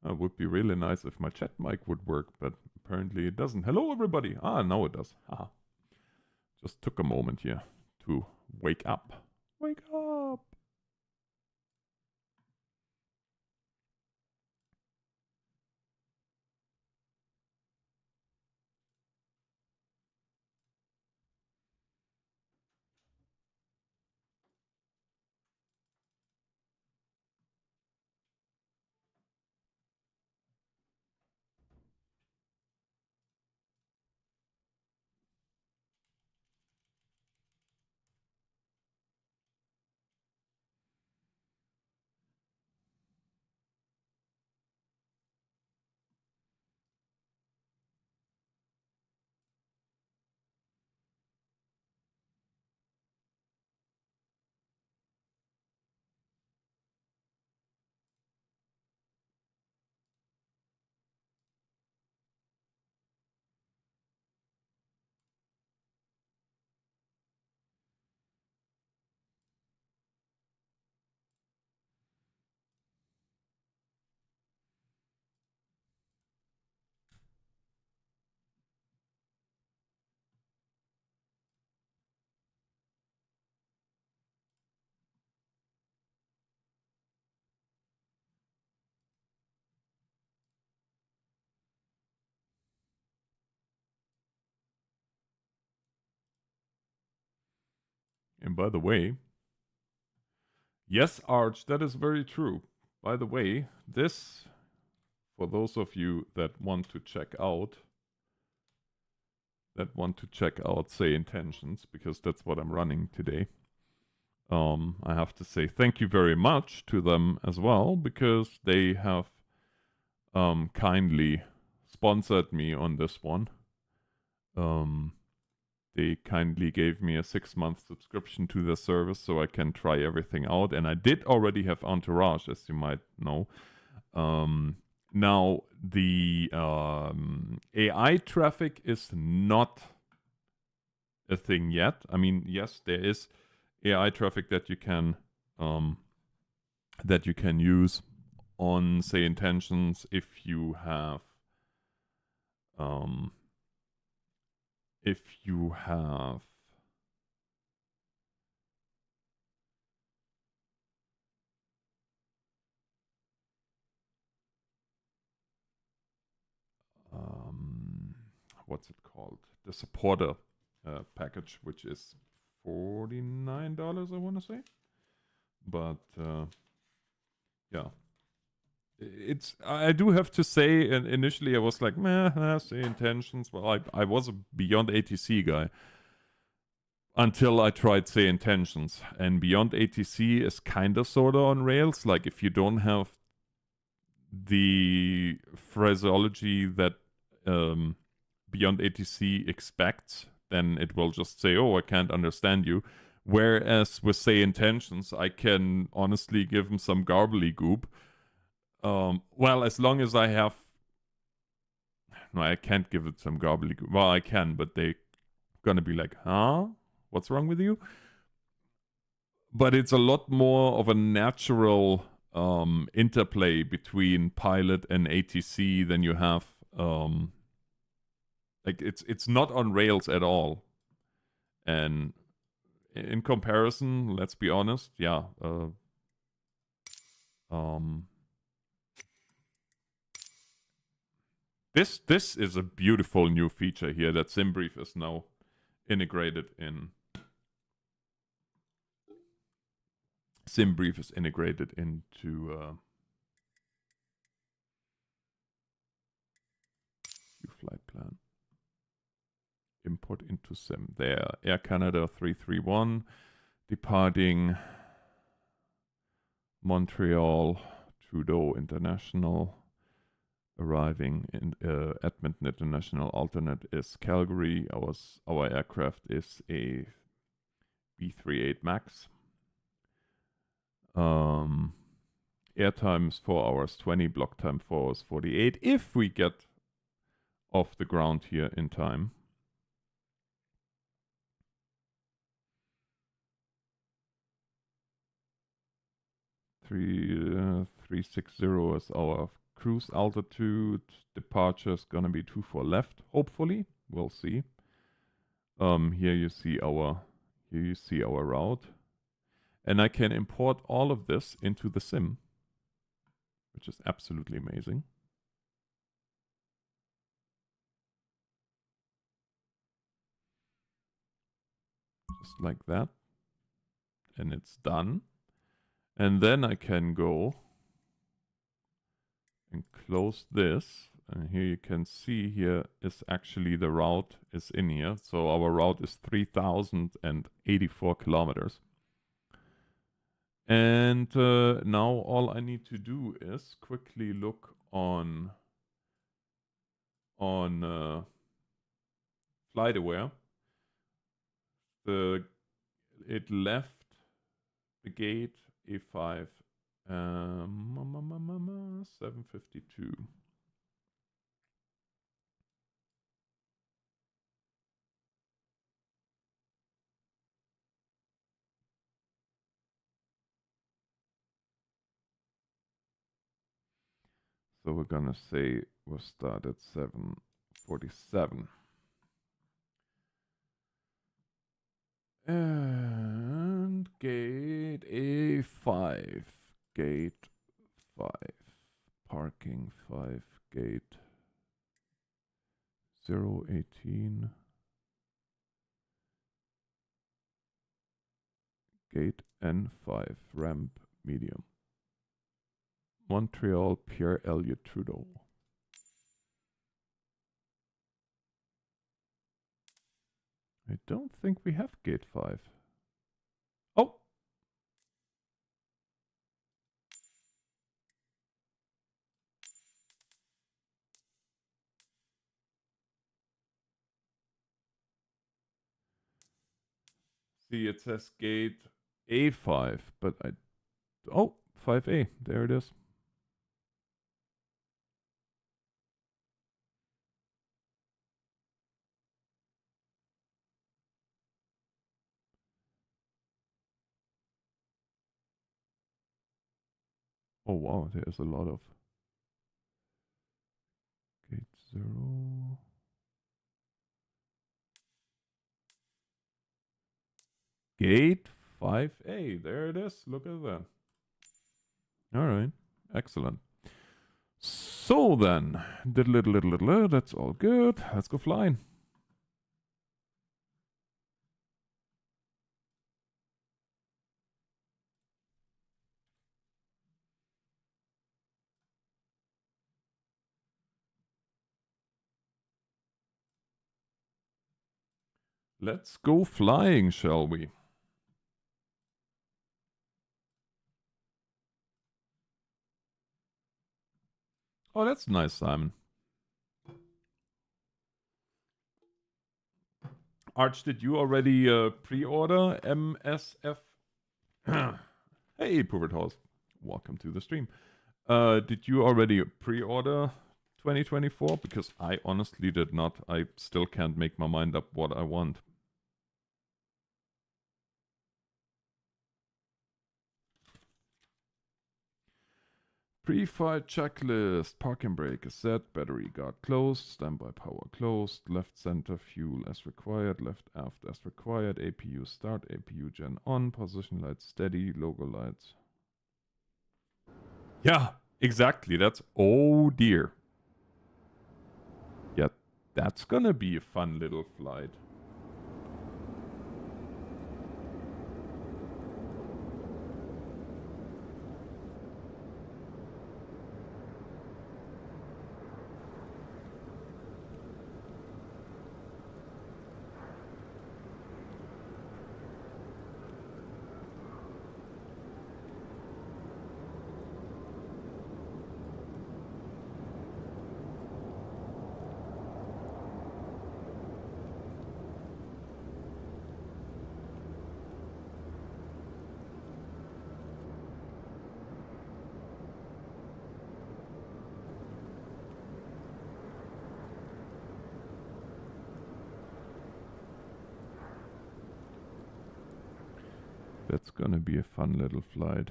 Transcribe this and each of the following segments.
It would be really nice if my chat mic would work, but apparently it doesn't. Hello, everybody. Ah, now it does. Haha. Just took a moment here to wake up. Wake up. And by the way, yes, Arch, that is very true. By the way, this, for those of you that want to check out, say intentions, because that's what I'm running today. I have to say thank you very much to them as well, because they have kindly sponsored me on this one. They kindly gave me a 6-month subscription to their service so I can try everything out. And I did already have Entourage, as you might know. Now, the AI traffic is not a thing yet. I mean, yes, there is AI traffic that you can use on, say, intentions if you have what's it called? The supporter package, which is $49, I want to say. But yeah, I do have to say, and initially I was like, meh, say intentions. Well, I was a Beyond ATC guy until I tried say intentions, and Beyond ATC is kind of sort of on rails. Like if you don't have the phraseology that Beyond ATC expects, then it will just say, oh, I can't understand you. Whereas with say intentions, I can honestly give them some gobbledygook. Well, as long as I have, no, I can't give it some gobbledygook. Well, I can, but they're gonna be like, huh? What's wrong with you? But it's a lot more of a natural interplay between pilot and ATC than you have. Like it's not on rails at all. And in comparison, let's be honest, yeah. This is a beautiful new feature here that SimBrief is now integrated in. SimBrief is integrated into flight plan. Import into Sim. There, Air Canada 331, departing Montreal Trudeau International, arriving in Edmonton International. Alternate is Calgary. Our aircraft is a B38 Max. Airtime is 4 hours 20, block time 4 hours 48. If we get off the ground here in time. 360 is our cruise altitude. Departure is gonna be 24 left, hopefully. We'll see. Here you see our route. And I can import all of this into the sim, which is absolutely amazing. Just like that. And it's done. And then I can go and close this. And here you can see here is actually the route is in here. So our route is 3,084 kilometers. And now all I need to do is quickly look on FlightAware. It left the gate A5 752. So we're gonna say we'll start at 747. And gate A5. Gate 5. Parking 5. Gate 018. Gate N5. Ramp medium. Montreal Trudeau. I don't think we have gate 5. Oh! See, it says gate A5, but oh, 5A, there it is. Oh wow, there's a lot of gate 0. Gate 5A, there it is. Look at that. All right, excellent. So then, that's all good. Let's go flying. Let's go flying, shall we? Oh, that's nice, Simon. Arch, did you already pre-order MSF? Hey, Puvert Horse. Welcome to the stream. Did you already pre-order 2024? Because I honestly did not. I still can't make my mind up what I want. Pre-flight checklist. Parking brake is set. Battery guard closed. Standby power closed. Left center fuel as required. Left aft as required. APU start. APU gen on. Position lights steady. Logo lights. Yeah, exactly. That's oh dear. Yeah, that's gonna be a fun little flight. That's gonna be a fun little flight.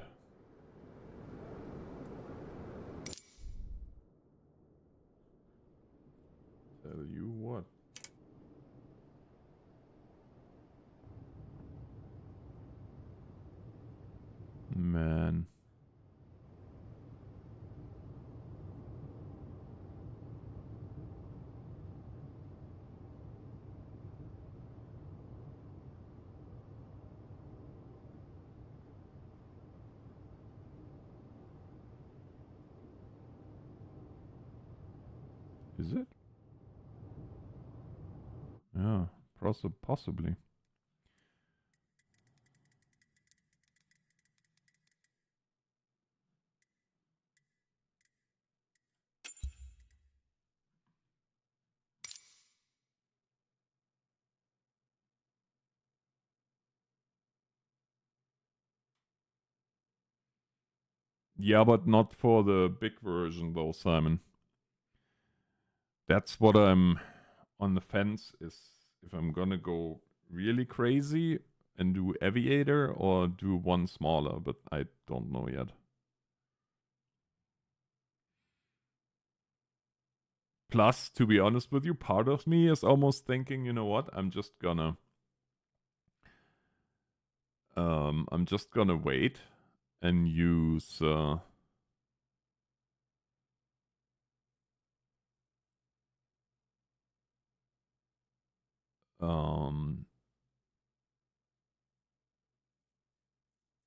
Is it? Yeah, possibly. Yeah, but not for the big version though, Simon. That's what I'm on the fence, is if I'm gonna go really crazy and do Aviator or do one smaller, but I don't know yet. Plus, to be honest with you, part of me is almost thinking, you know what, I'm just gonna wait and use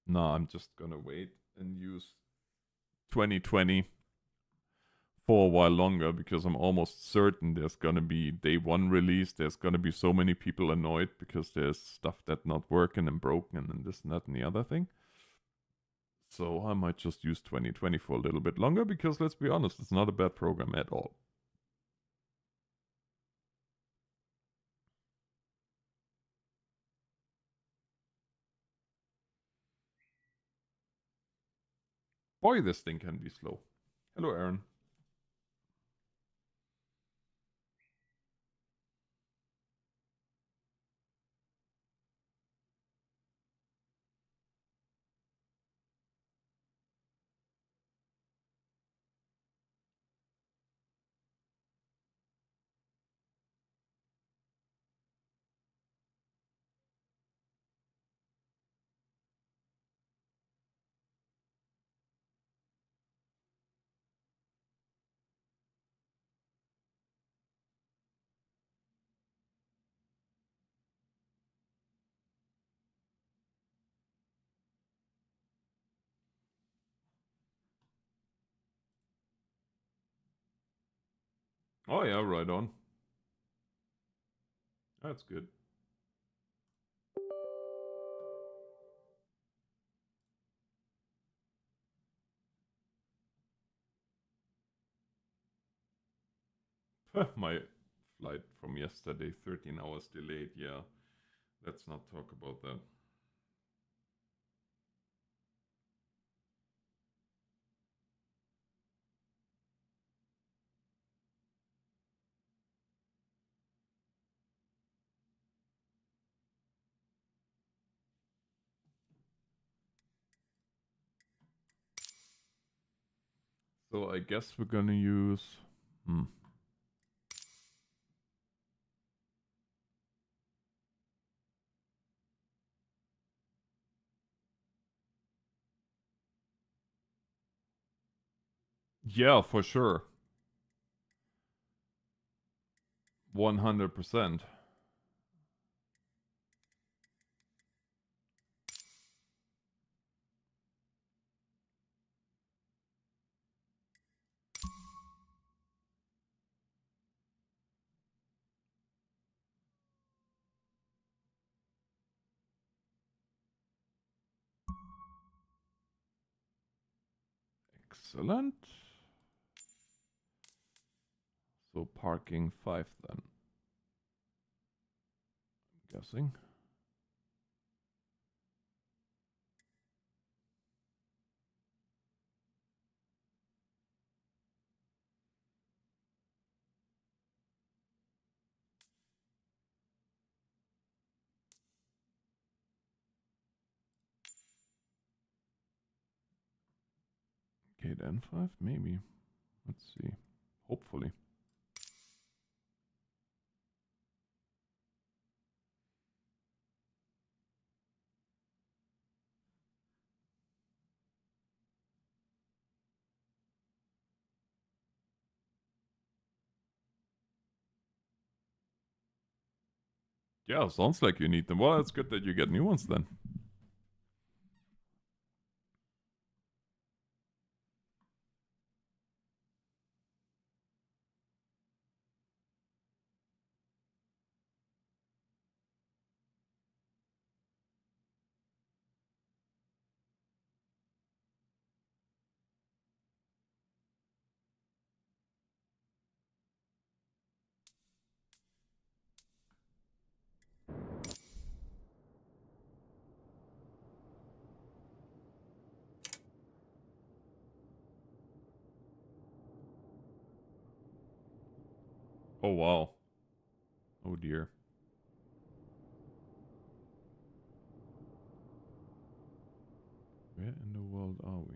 no, I'm just gonna wait and use 2020 for a while longer, because I'm almost certain there's gonna be day one release. There's gonna be so many people annoyed because there's stuff that's not working and broken and this and that and the other thing. So I might just use 2020 for a little bit longer, because let's be honest, it's not a bad program at all. Boy, this thing can be slow. Hello, Aaron. Oh yeah, right on. That's good. My flight from yesterday, 13 hours delayed. Yeah, let's not talk about that. So I guess we're gonna use. Yeah, for sure. 100%. Excellent. So parking 5 then. I'm guessing. Okay, then 5 maybe. Let's see. Hopefully. Yeah, sounds like you need them. Well, it's good that you get new ones then. Oh, wow. Oh, dear. Where in the world are we?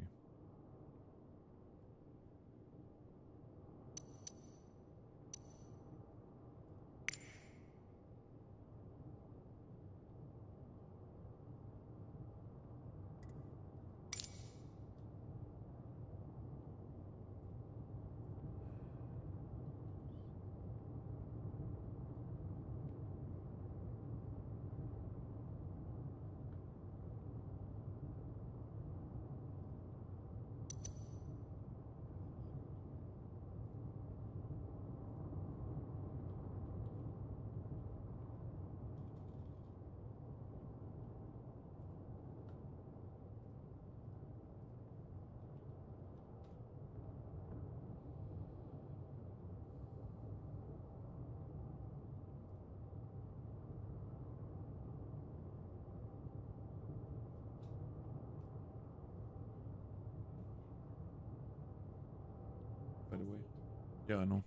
By the way. Yeah, I know.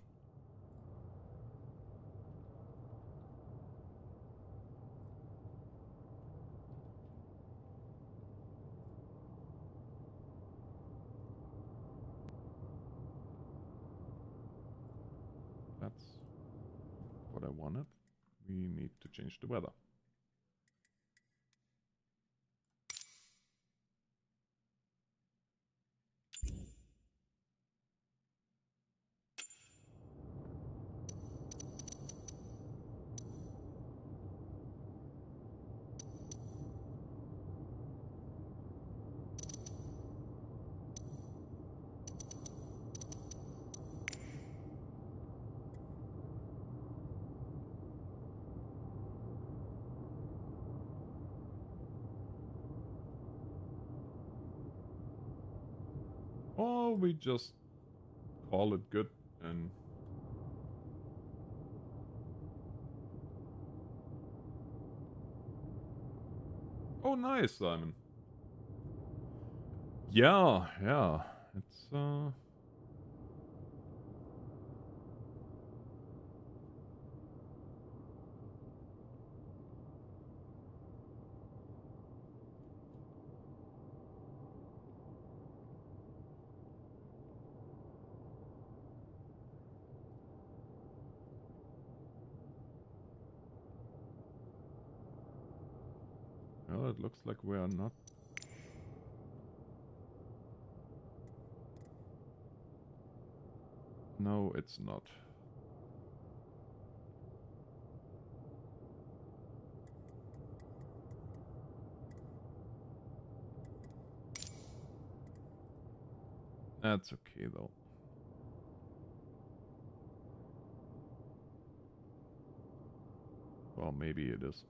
That's what I wanted. We need to change the weather. Or we just call it good and... Oh, nice, Simon. Yeah, yeah. It's, well, it looks like we are not... No, it's not. That's okay, though. Well, maybe it is.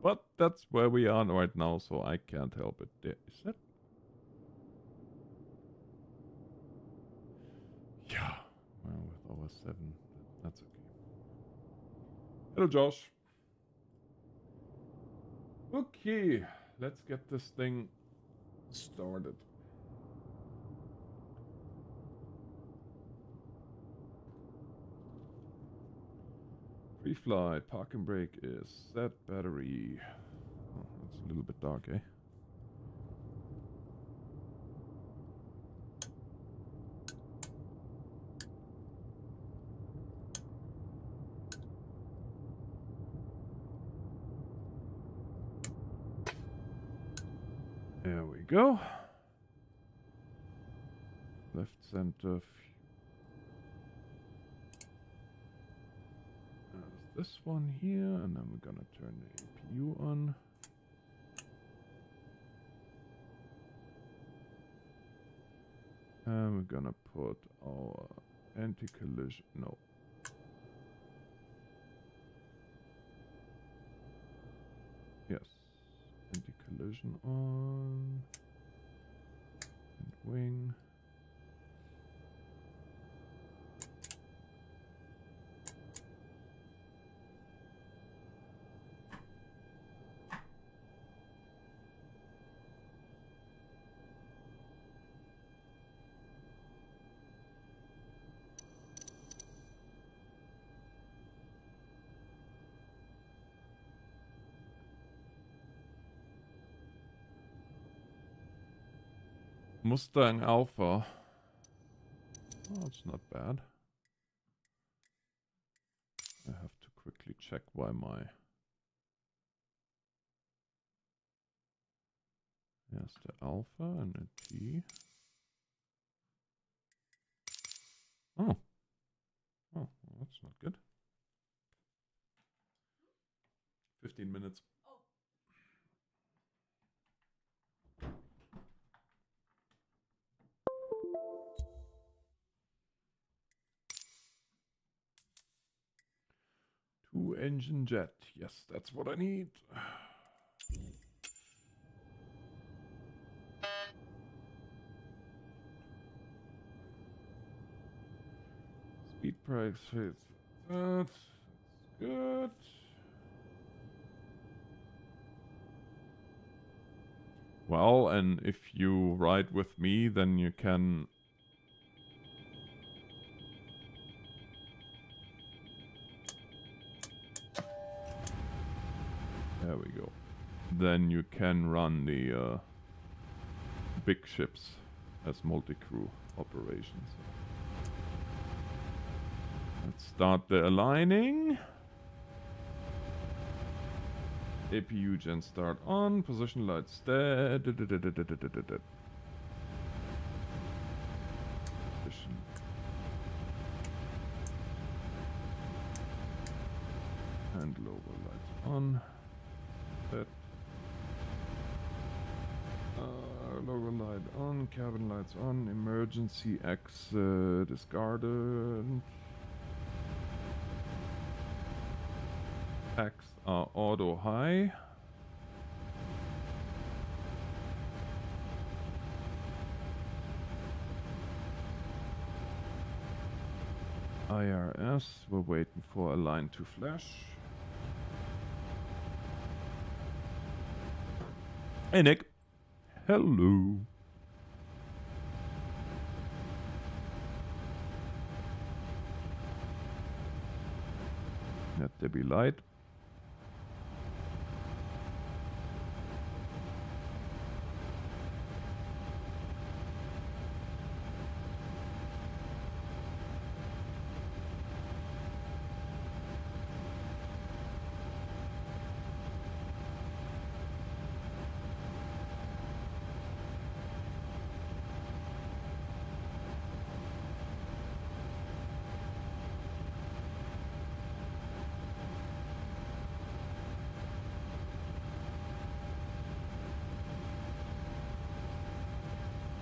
But that's where we are right now, so I can't help it. There, is that? Yeah. Well, with our 7, that's okay. Hello, Josh. Okay, let's get this thing started. Pre-flight, park and brake is set, battery. Oh, that's a little bit dark, eh? There we go. Left center. There's this one here, and then we're gonna turn the APU on. And we're gonna put our anti-collision. No. Yes. Anti-collision on. And wing. Mustang Alpha. Oh, it's not bad. I have to quickly check why my... Here's the Alpha and a T. Oh. Oh, that's not good. 15 minutes. Two-engine jet. Yes, that's what I need. Speed price fits. That's good. Well, and if you ride with me, then you can... There we go. Then you can run the big ships as multi-crew operations. Let's start the aligning. APU gen start on. Position lights dead. Position. And lower lights on. Set. Lower light on. Cabin lights on. Emergency exit discarded. Packs are auto high. IRS, we're waiting for a line to flash. Hey Nick. Hello. Let there be light.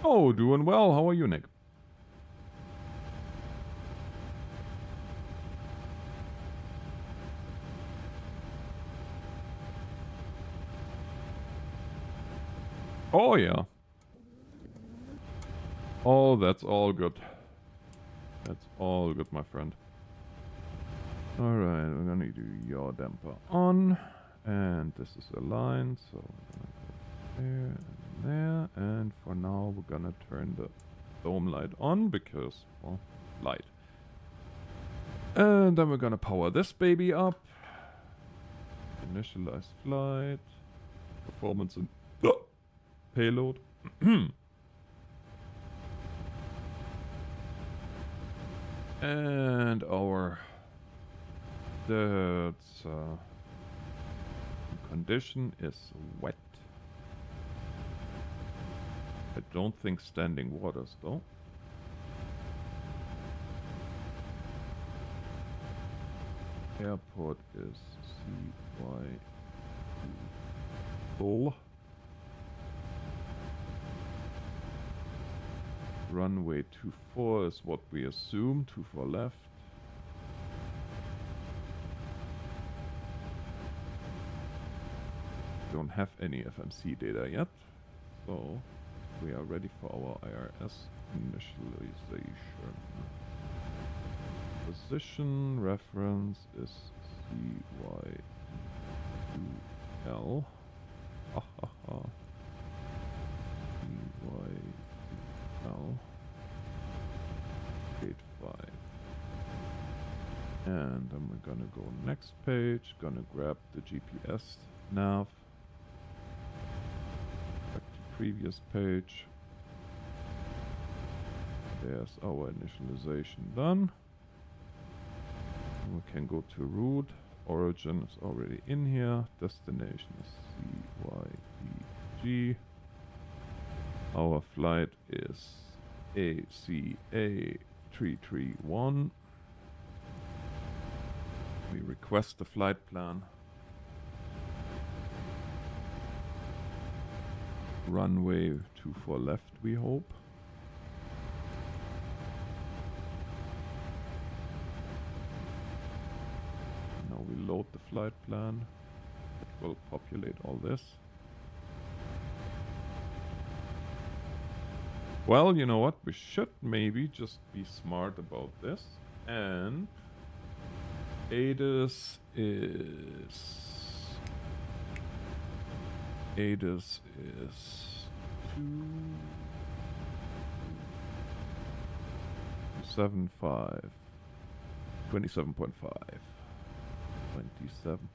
Oh, doing well. How are you, Nick? Oh, yeah. Oh, that's all good. That's all good, my friend. Alright, we're gonna do yaw damper on. And this is aligned, so we're gonna go there and there. And for now, we're gonna turn the dome light on because, well, light. And then we're gonna power this baby up. Initialize flight. Performance and payload. And our condition is wet. I don't think standing waters though. Airport is CY full. Runway 24 is what we assume. 24 left. Don't have any FMC data yet, so we are ready for our IRS initialization. Position reference is CY2L. Ha ha ha. CY2L. Gate 5. And then we're gonna go next page, gonna grab the GPS nav. Back to previous page. There's our initialization done. We can go to route. Origin is already in here. Destination is CYEG. Our flight is ACA 331. We request the flight plan. Runway 24 left, we hope. Now we load the flight plan. It will populate all this. Well, you know what? We should maybe just be smart about this. And ADIS is 275. 27.5. 27.5. 27.5.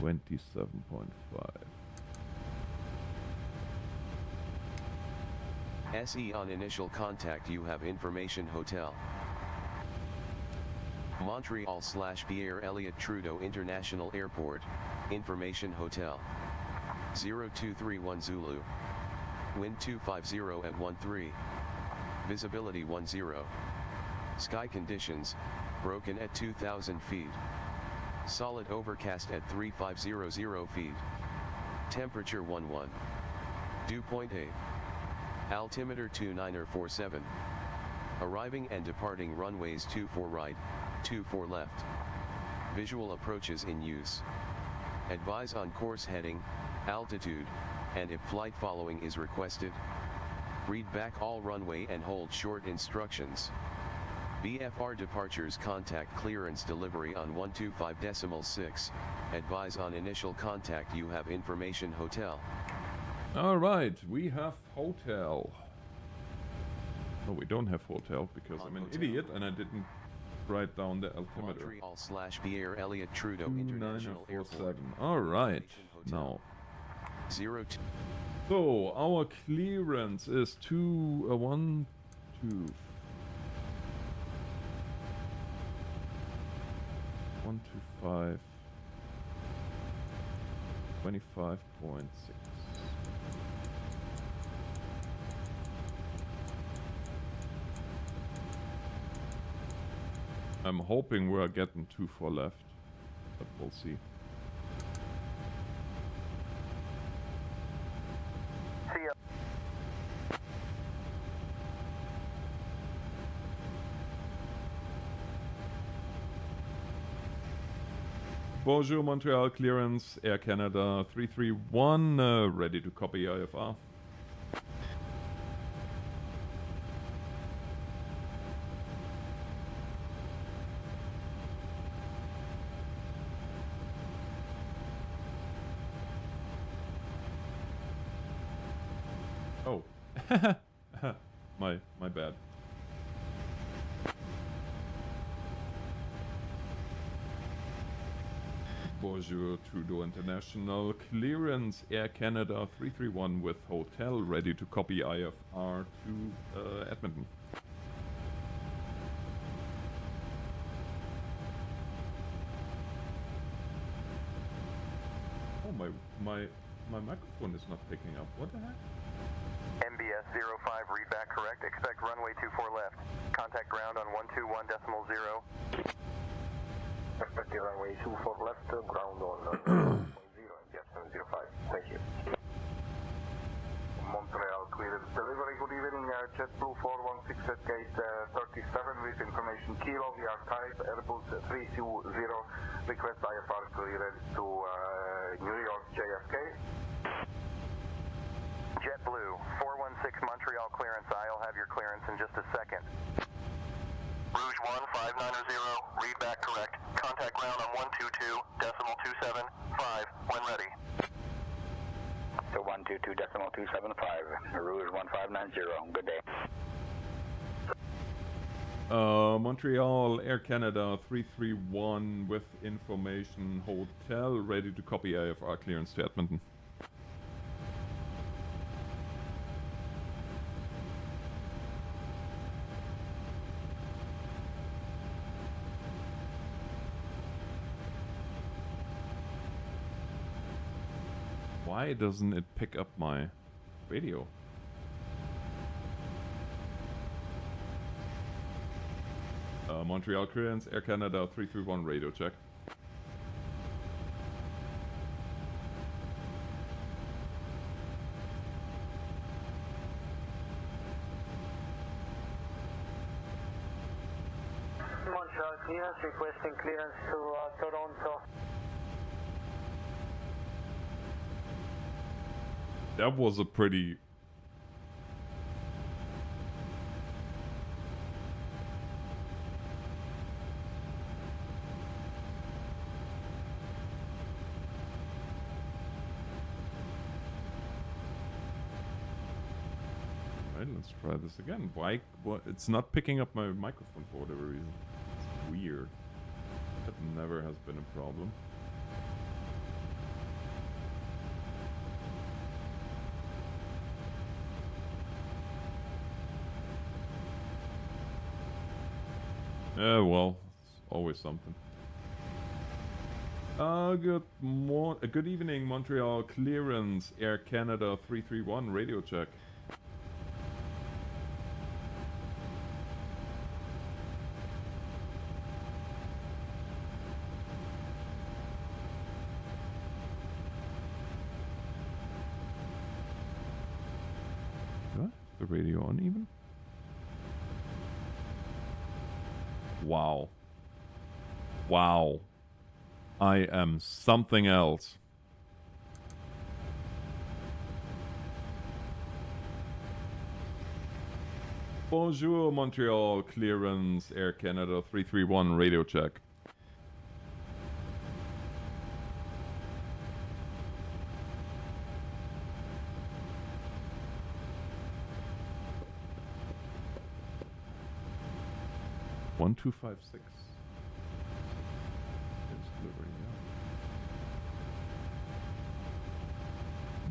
27.5. SE on initial contact you have information hotel. Montreal/Pierre Elliott Trudeau International Airport, information hotel. 0231 Zulu. Wind 250 at 13. Visibility 10. Sky conditions, broken at 2,000 feet. Solid overcast at 3500 feet. Temperature 11. Dew point 8. Altimeter 2947. Arriving and departing runways 24 right, 24 left. Visual approaches in use. Advise on course heading, altitude, and if flight following is requested. Read back all runway and hold short instructions. VFR departures contact clearance delivery on 125.6. Advise on initial contact you have information hotel. Alright, we have hotel. No, we don't have hotel because I'm an idiot and I didn't write down the altimeter. Montreal/Pierre Elliott Trudeau International Airport. Alright, now. 02. So, our clearance is 1, 2, 125, 25.6. I'm hoping we're getting 24 left, but we'll see. See ya. Bonjour, Montreal clearance, Air Canada 331, ready to copy IFR. Oh, my bad. Bonjour, Trudeau International, clearance Air Canada 331 with hotel, ready to copy IFR to Edmonton. Oh, my microphone is not picking up. What the heck? MBS 05, read back correct. Expect runway 24 left. Contact ground on 121.0. Expect runway 24 left, ground on 1.0, MBS 05. Thank you. Montreal clearance delivery. Good evening. JetBlue 416 at gate 37 with information kilo. We are type Airbus 320. Request IFR clearance to New York JFK. JetBlue 416 Montreal clearance. I'll have your clearance in just a second. Rouge 1590, read back correct. Contact ground on 122.275 when ready. So 122.275, Rouge 1590, good day. Montreal, Air Canada 331 with information hotel, ready to copy IFR clearance to Edmonton. Why doesn't it pick up my radio? Montreal clearance, Air Canada 331 radio check. Montreal clearance, requesting clearance to Toronto. That was a pretty... Right, let's try this again. Why? What? It's not picking up my microphone for whatever reason. It's weird. That never has been a problem. Well, it's always something. Good evening, Montreal clearance, Air Canada 331 radio check. What? The radio on even? Wow. Wow. I am something else. Bonjour, Montreal clearance, Air Canada 331 radio check. One, 2, 5, 6.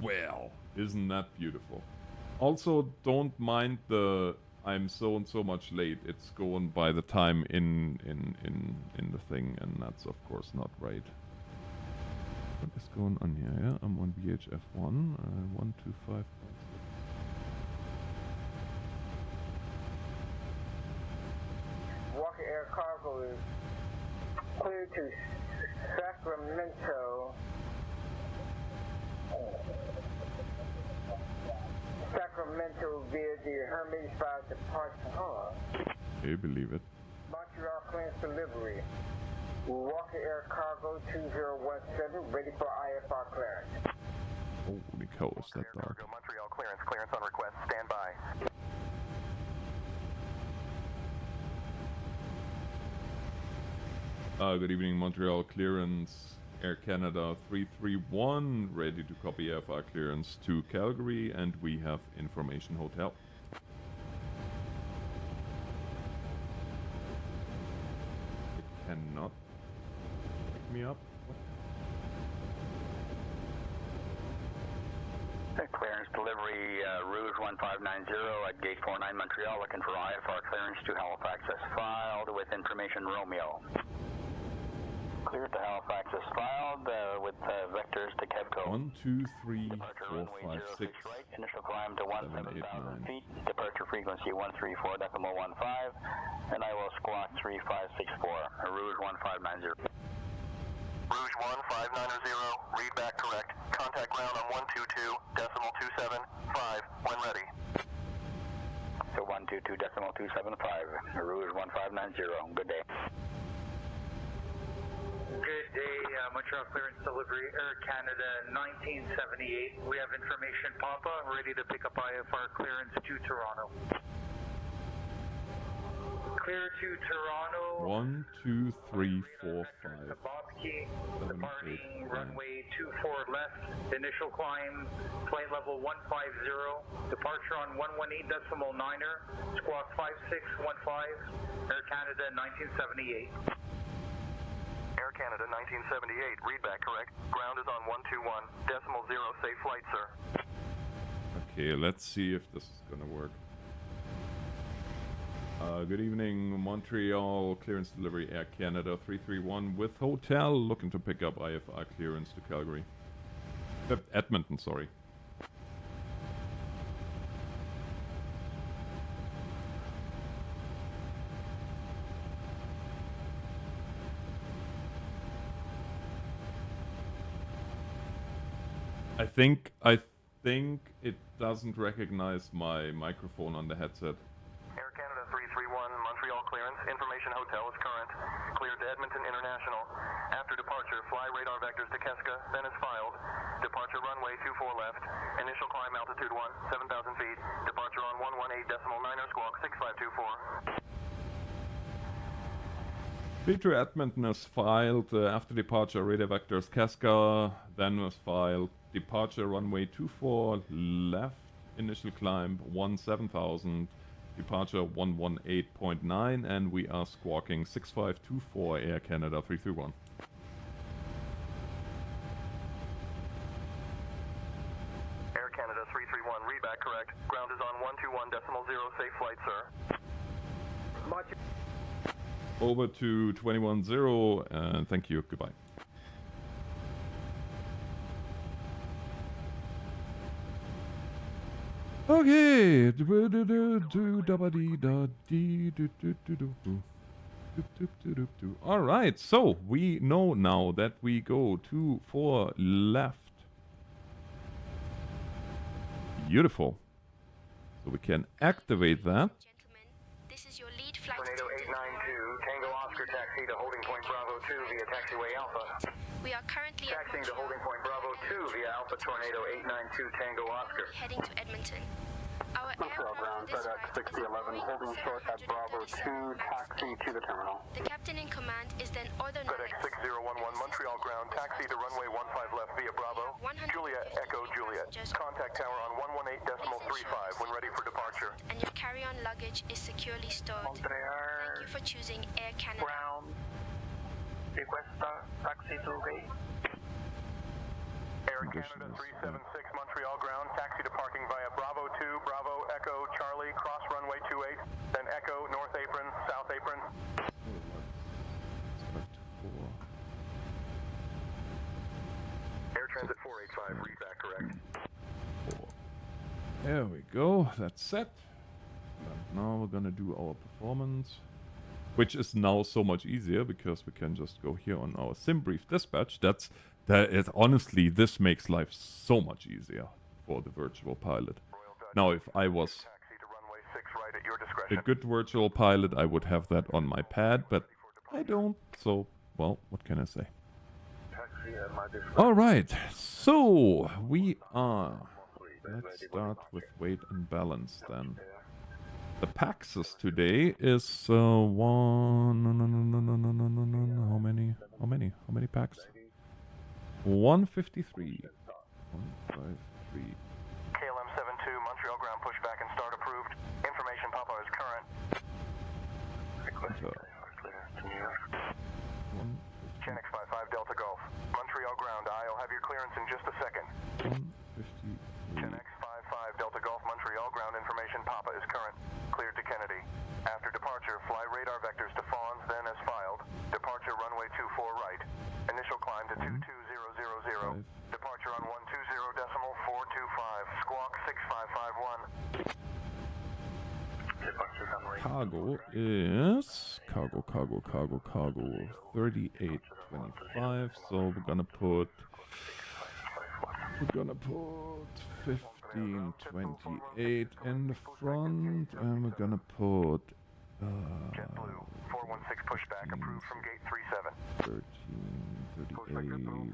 Well, isn't that beautiful? Also, don't mind the I'm so and so much late. It's going by the time in the thing, and that's of course not right. What is going on here? Yeah, I'm on VHF1. 1, 2, 5. Walker Air Cargo is clear to Sacramento. Sacramento via the Hermes 5 departure. I believe it. Montreal clearance delivery. Walker Air Cargo 2017, ready for IFR clearance. Holy cow, is that dark. Cargo, Montreal clearance on request, stand by. Good evening, Montreal clearance, Air Canada 331, ready to copy AFR clearance to Calgary, and we have information hotel. It cannot pick me up. Clearance delivery, Rouge 1590 at Gate 49 Montreal, looking for IFR clearance to Halifax as filed with information Romeo. Cleared to Halifax as filed with vectors to Kebco. 1, 2, 3, 4, 5, 6, right. Initial climb to 7, 8, 17,000 feet. Departure frequency 134.15, and I will squawk 3564. Rouge 1590. Rouge 1590, read back correct. Contact ground on 122.275 when ready. So 122.275. Rouge 1590. Good day. Good day, Montreal clearance delivery, Air Canada 1978. We have information Papa, ready to pick up IFR clearance to Toronto. Clear to Toronto. 1, 2, 3, 4, 5. Bobsky, 7, 8, departing 9. runway 24 left, initial climb, flight level 150, departure on 118.9er, squawk 5615, Air Canada 1978. Air Canada 1978, read back correct. Ground is on 121.0, safe flight, sir. Okay, let's see if this is gonna work. Good evening, Montreal clearance delivery Air Canada 331 with hotel, looking to pick up IFR clearance to Calgary. Edmonton, sorry. I think it doesn't recognize my microphone on the headset. Air Canada 331, Montreal clearance. Information hotel is current. Cleared to Edmonton International. After departure, fly radar vectors to Keska, then is filed. Departure runway 24 left. Initial climb altitude 7,000 feet. Departure on 118.9er, squawk 6524. Peter Edmonton is filed after departure radar vectors Keska, then was filed. Departure runway 24 left. Initial climb 17,000. Departure 118.9, and we are squawking 6524 Air Canada 331. Air Canada 331, read back correct. Ground is on 121.0, safe flight, sir. Over to 21.0, and thank you, goodbye. Okay. Alright, so we know now that we go 2-4 left. Beautiful. So we can activate that. Gentlemen, this is your lead flight Tornado attendant. 892, Tango Oscar taxi to holding point Bravo 2 via taxiway Alpha. We are currently at Taxiing to Montreal, holding point Bravo 2 via Alpha Tornado 892 Tango Oscar. heading to Edmonton. Our Montreal ground, aircraft for this FedEx flight is a 6011, Boeing holding short at Bravo 2, 737 taxi to the terminal. The captain in command is then ordered FedEx 6011, Montreal ground. Taxi to runway 15 left via Bravo. Juliet, Echo, Juliet. Contact tower on 118.35 when ready for departure. and your carry-on luggage is securely stored. Thank you for choosing Air Canada. Ground, request taxi to gate. Air Canada 376, Montreal ground. Taxi to parking via Bravo 2, Bravo, Echo, Charlie, cross runway 28, then Echo, north apron, south apron. Air Transit 485, read back correct. There we go, that's set. And now we're gonna do our performance, which is now so much easier because we can just go here on our sim brief dispatch. Honestly, this makes life so much easier for the virtual pilot. Now, if I was Taxi to runway 6 right at your a discretion. good virtual pilot, I would have that on my pad, but I don't, so, well, what can I say? Alright, so we are... Let's start with weight and balance then. The Paxos today is one... How many packs? 153. 153. KLM 72, Montreal ground pushback and start approved. Information Papa is current. Chenix 55 Delta Golf. Montreal ground, I'll have your clearance in just a second. 153. Chenix 55 Delta Golf, Montreal ground information Papa is current. Cleared to Kennedy. After departure, fly radar vectors to Fawns, then as filed. Departure runway 24 right. Initial climb to 22000. Departure on 120.425. Squawk 6551. Cargo is cargo 3825. So we're gonna put 1528 in the front, and we're gonna put JetBlue 416 pushback approved from gate 37. 13 38.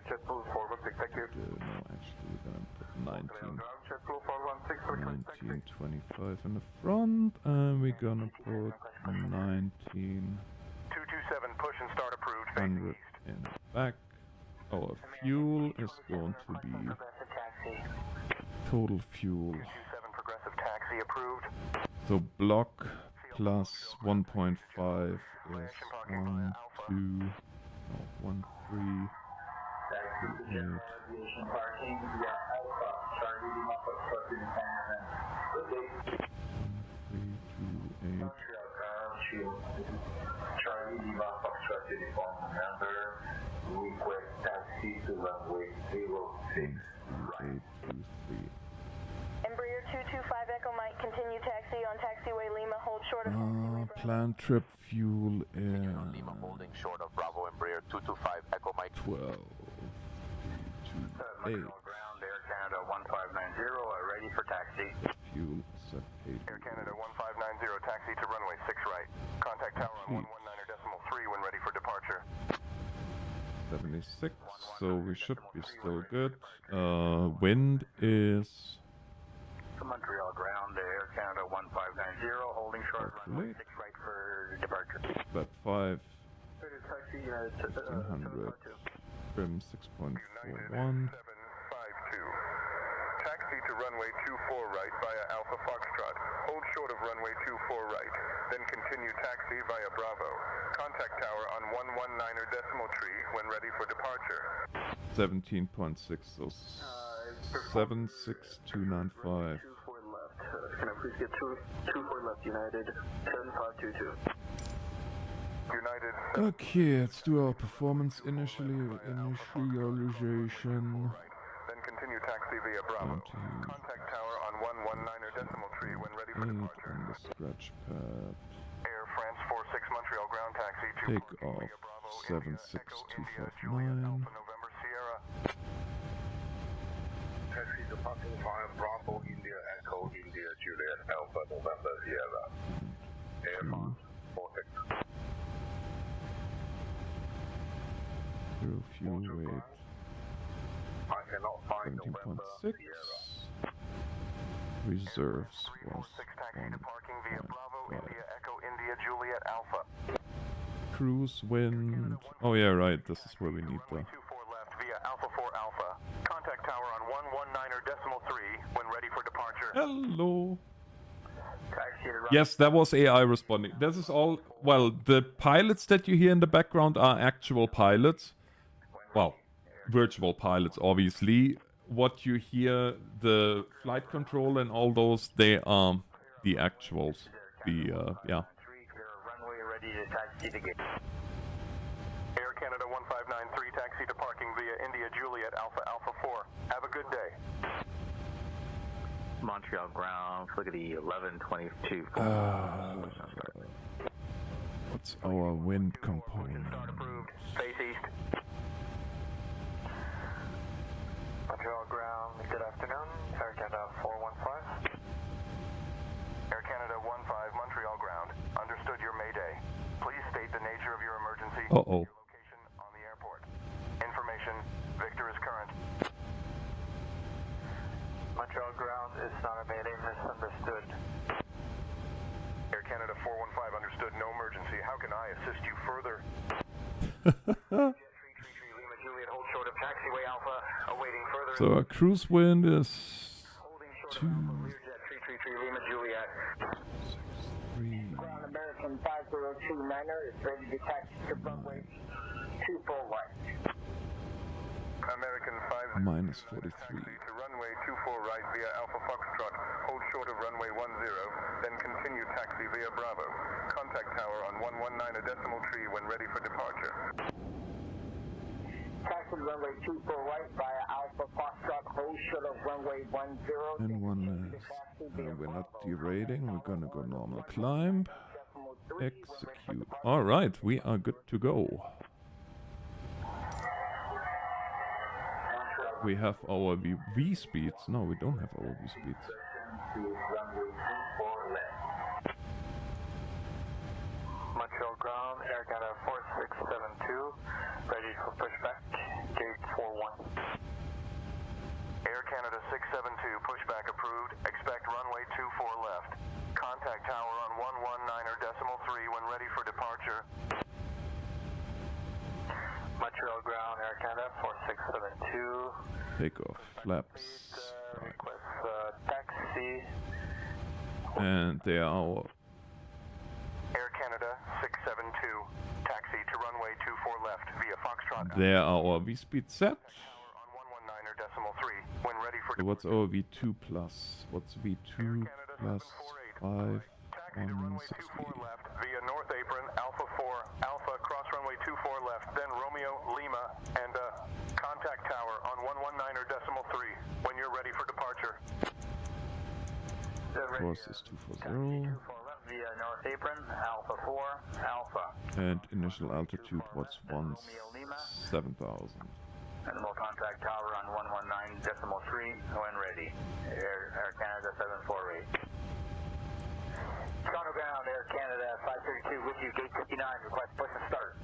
JetBlue 416, thank you. No, actually, we're gonna put 19. JetBlue 416, 1925 in the front, and we're gonna put 1900 227, push and start approved, facing east. in the back. Our fuel is going to be total fuel. 227, progressive taxi approved. So block plus 1.5 is 1, 2, no, 1, 3, 2, 8. parking via Alpha, Charlie Lima Foxtrot Uniform, 3, 2, 8. Montreal Charlie Lima Foxtrot Uniform number, request taxi to runway 06 right. 8, 2, 3. Embraer 225 Echo Mike, continue taxi on taxiway Lima, hold short of taxiway Bravo. Planned trip fuel is Lima holding short of Bravo Embraer 225 Echo Mike. 12, 2, 8. Ground Air Canada 1590, ready for taxi. Fuel set 8. Air Canada 1590, taxi to runway 6 right. Contact tower on 119.3 when ready for departure. 76, so we should be still good. Wind is Montreal ground, Air Canada 1590, holding short runway 6 right for departure. flat 5, Taxi, 1500, trim 6.41. 752. Taxi to runway 24 right via Alpha Foxtrot. Hold short of runway 24 right. Then continue taxi via Bravo. Contact tower on 119.3 when ready for departure. 17.6, so 76295. 24 left. Can I please get 24 left, United 10522. United. Okay, let's do our performance initialization. Then continue taxi via Bravo. Contact tower on 119.3 when ready for 8 departure. on the scratch pad. Air France 46 Montreal ground taxi to Take parking off via Bravo, India, Echo, India, 76259. Juliet, Alpha, November, Sierra. Taxi to parking via Bravo, India, Echo, India, Juliet, Alpha, November, Sierra. Air France 46. Zero fuel weight I cannot find November, 17.6. Sierra. Reserves was 346 taxi to parking via Bravo, 1.5. India, Echo, India, Juliet, Alpha. Cruise wind. Oh yeah, right. This is where we need the. Runway 24 left via Alpha 4 Alpha. Contact tower on 119.3 when ready for departure. Hello. Taxi to Yes, that was AI responding. This is all. Well, the pilots that you hear in the background are actual pilots. Well, virtual pilots, obviously. What you hear, the flight control and all those, they are the actuals. The yeah. Runway ready to taxi to gate. Air Canada 1593 taxi to parking via India, Juliet, Alpha, Alpha 4. Have a good day. Montreal ground, look at the 1122. What's our wind component? Start approved. Face east. Montreal ground, good afternoon. Air Canada 415. Air Canada 15 Montreal ground. Understood your Mayday. Please state the nature of your emergency. Uh-oh. Your location on the airport. Information. Victor is current. Montreal ground is not a mayday, misunderstood. Air Canada 415 understood, no emergency. How can I assist you further? Lima Juliet, hold short of taxiway Alpha, awaiting further. So our cruise wind is Holding short 2, of Alpha, Learjet 333 Lima Juliet. 3, Ground American 5029er is ready to taxi to runway 24 right. American 5 minus 43. taxi to runway 24 right via Alpha Foxtrot. Hold short of runway 10, then continue taxi via Bravo. Contact tower on 119.3 when ready for departure. Taxi to runway 24 right via Alpha Foxtrot, hold short of runway 10. And one less. We're not derating. We're gonna go normal climb. Execute. Alright, we are good to go. We have our V speeds. No, we don't have our V speeds. Montreal ground, Air Canada 4672, ready for pushback, gate 41. Air Canada 672, pushback approved. Expect runway 24 left. Contact tower on 119.3 when ready for departure. Montreal ground, Air Canada 4672. Takeoff, flaps. Request taxi. And they are our... Air Canada 672, taxi to runway 24 left via Foxtrot. They are our V-speed set. Tower on 119.3 when ready for So what's our V2 plus? What's V2 plus 5? Taxi to runway 24 left via North Apron, Alpha 4, Alpha cross runway 24 left, then Romeo, Lima, and contact tower on 119.3 when you're ready for departure. Course is 240. Via North Apron, Alpha 4, Alpha. And initial altitude was 7,000. And we'll contact tower on 119.3 when ready. Air Canada 748. Toronto ground, Air Canada 532 with you, gate 59, request push and start.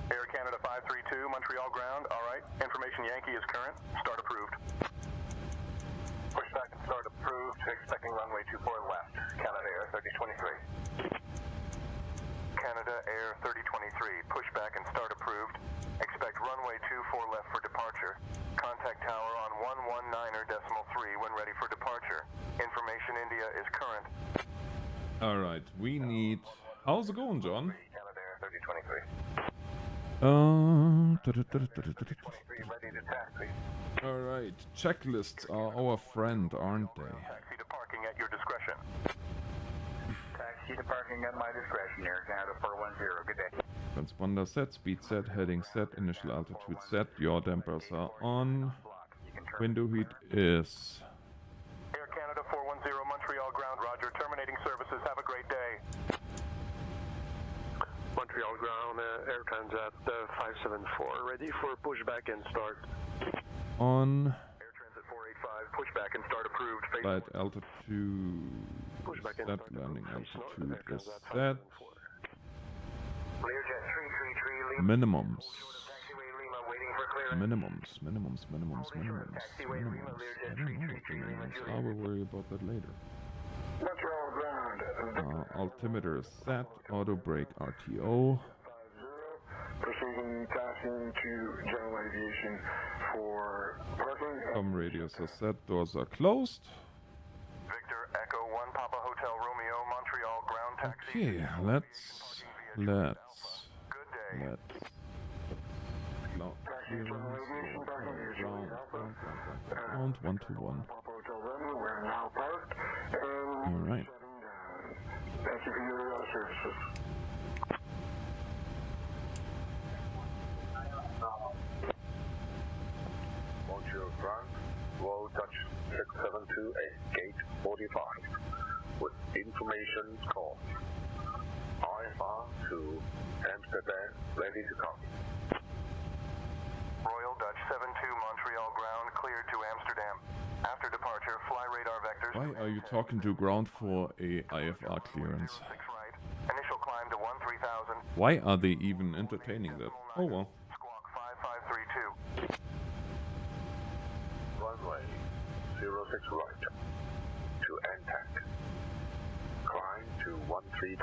Air Canada 532, Montreal ground, alright. Information Yankee is current, start approved. Pushback and start approved, expecting runway 24 left, Canada Air 3023. Canada Air 3023, pushback and start approved. Expect runway 24 left for departure. Contact tower on 119.3 when ready for departure. Information India is current. Alright, we need... How's it going, John? Canada Air 3023. Ready to taxi. Alright, checklists are our friend, aren't they? Taxi to parking at your discretion. Taxi to parking at my discretion, Air Canada 410, good day. Transponder set, speed set, heading set, initial altitude set, yaw dampers are on. Window heat is... Air Canada 410, Montreal ground, roger. Terminating services, have a great day. Montreal ground, Air Transat 574, ready for pushback and start. On. Air Transit 485, pushback and start approved. Flight altitude. Pushback and Set, start. landing altitude is set. Learjet 333, Minimums. taxiway Lima, waiting for clearance. Minimums. I don't know what the minimums are. We'll worry about that later. Montreal ground. Altimeter is set. Auto brake RTO. Proceeding passing to general aviation for parking. Radius is set. Doors are closed. Victor Echo 1 Papa Hotel Romeo, Montreal ground taxi. Okay, let's Good day. Round 121. We're now parked. All right. Thank you for your services. Montreal ground, roll touch 6728, gate 45, with information call. IFR to Amsterdam, ready to come. Royal Dutch 72 Montreal ground, cleared to Amsterdam. After departure, fly radar vectors. Why are you talking to ground for a IFR clearance? 06 right. Initial climb to 13,000. Why are they even entertaining that? Oh well. Squawk 5532. Runway 06 right to NTAC. Climb to 13,000.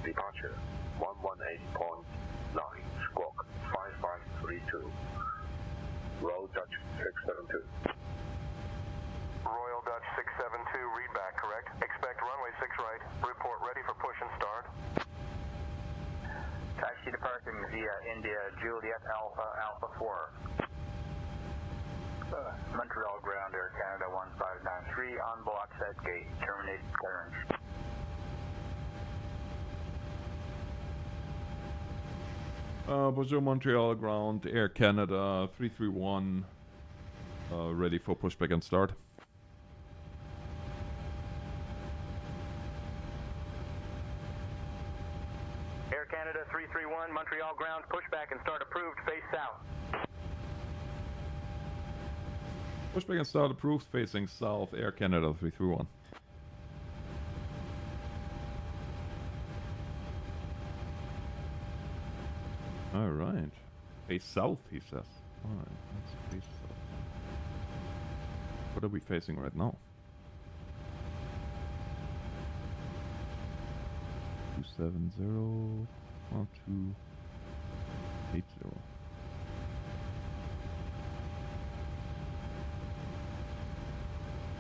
Departure 118.9. Squawk 5532. Roll Dutch 672. Royal Dutch 672, read back, correct? Expect runway 6 right. Report ready for push and start. Taxi to parking via India Juliet Alpha Alpha 4. Montreal ground, Air Canada 1593 on block set gate. Terminate clearance. Bonjour Montreal ground, Air Canada 331. Ready for pushback and start. Air Canada 331, Montreal ground, pushback and start approved, face south. Pushback and start approved, facing south, Air Canada 331. Face south, he says. Alright, let's face south. What are we facing right now? 270 or 280.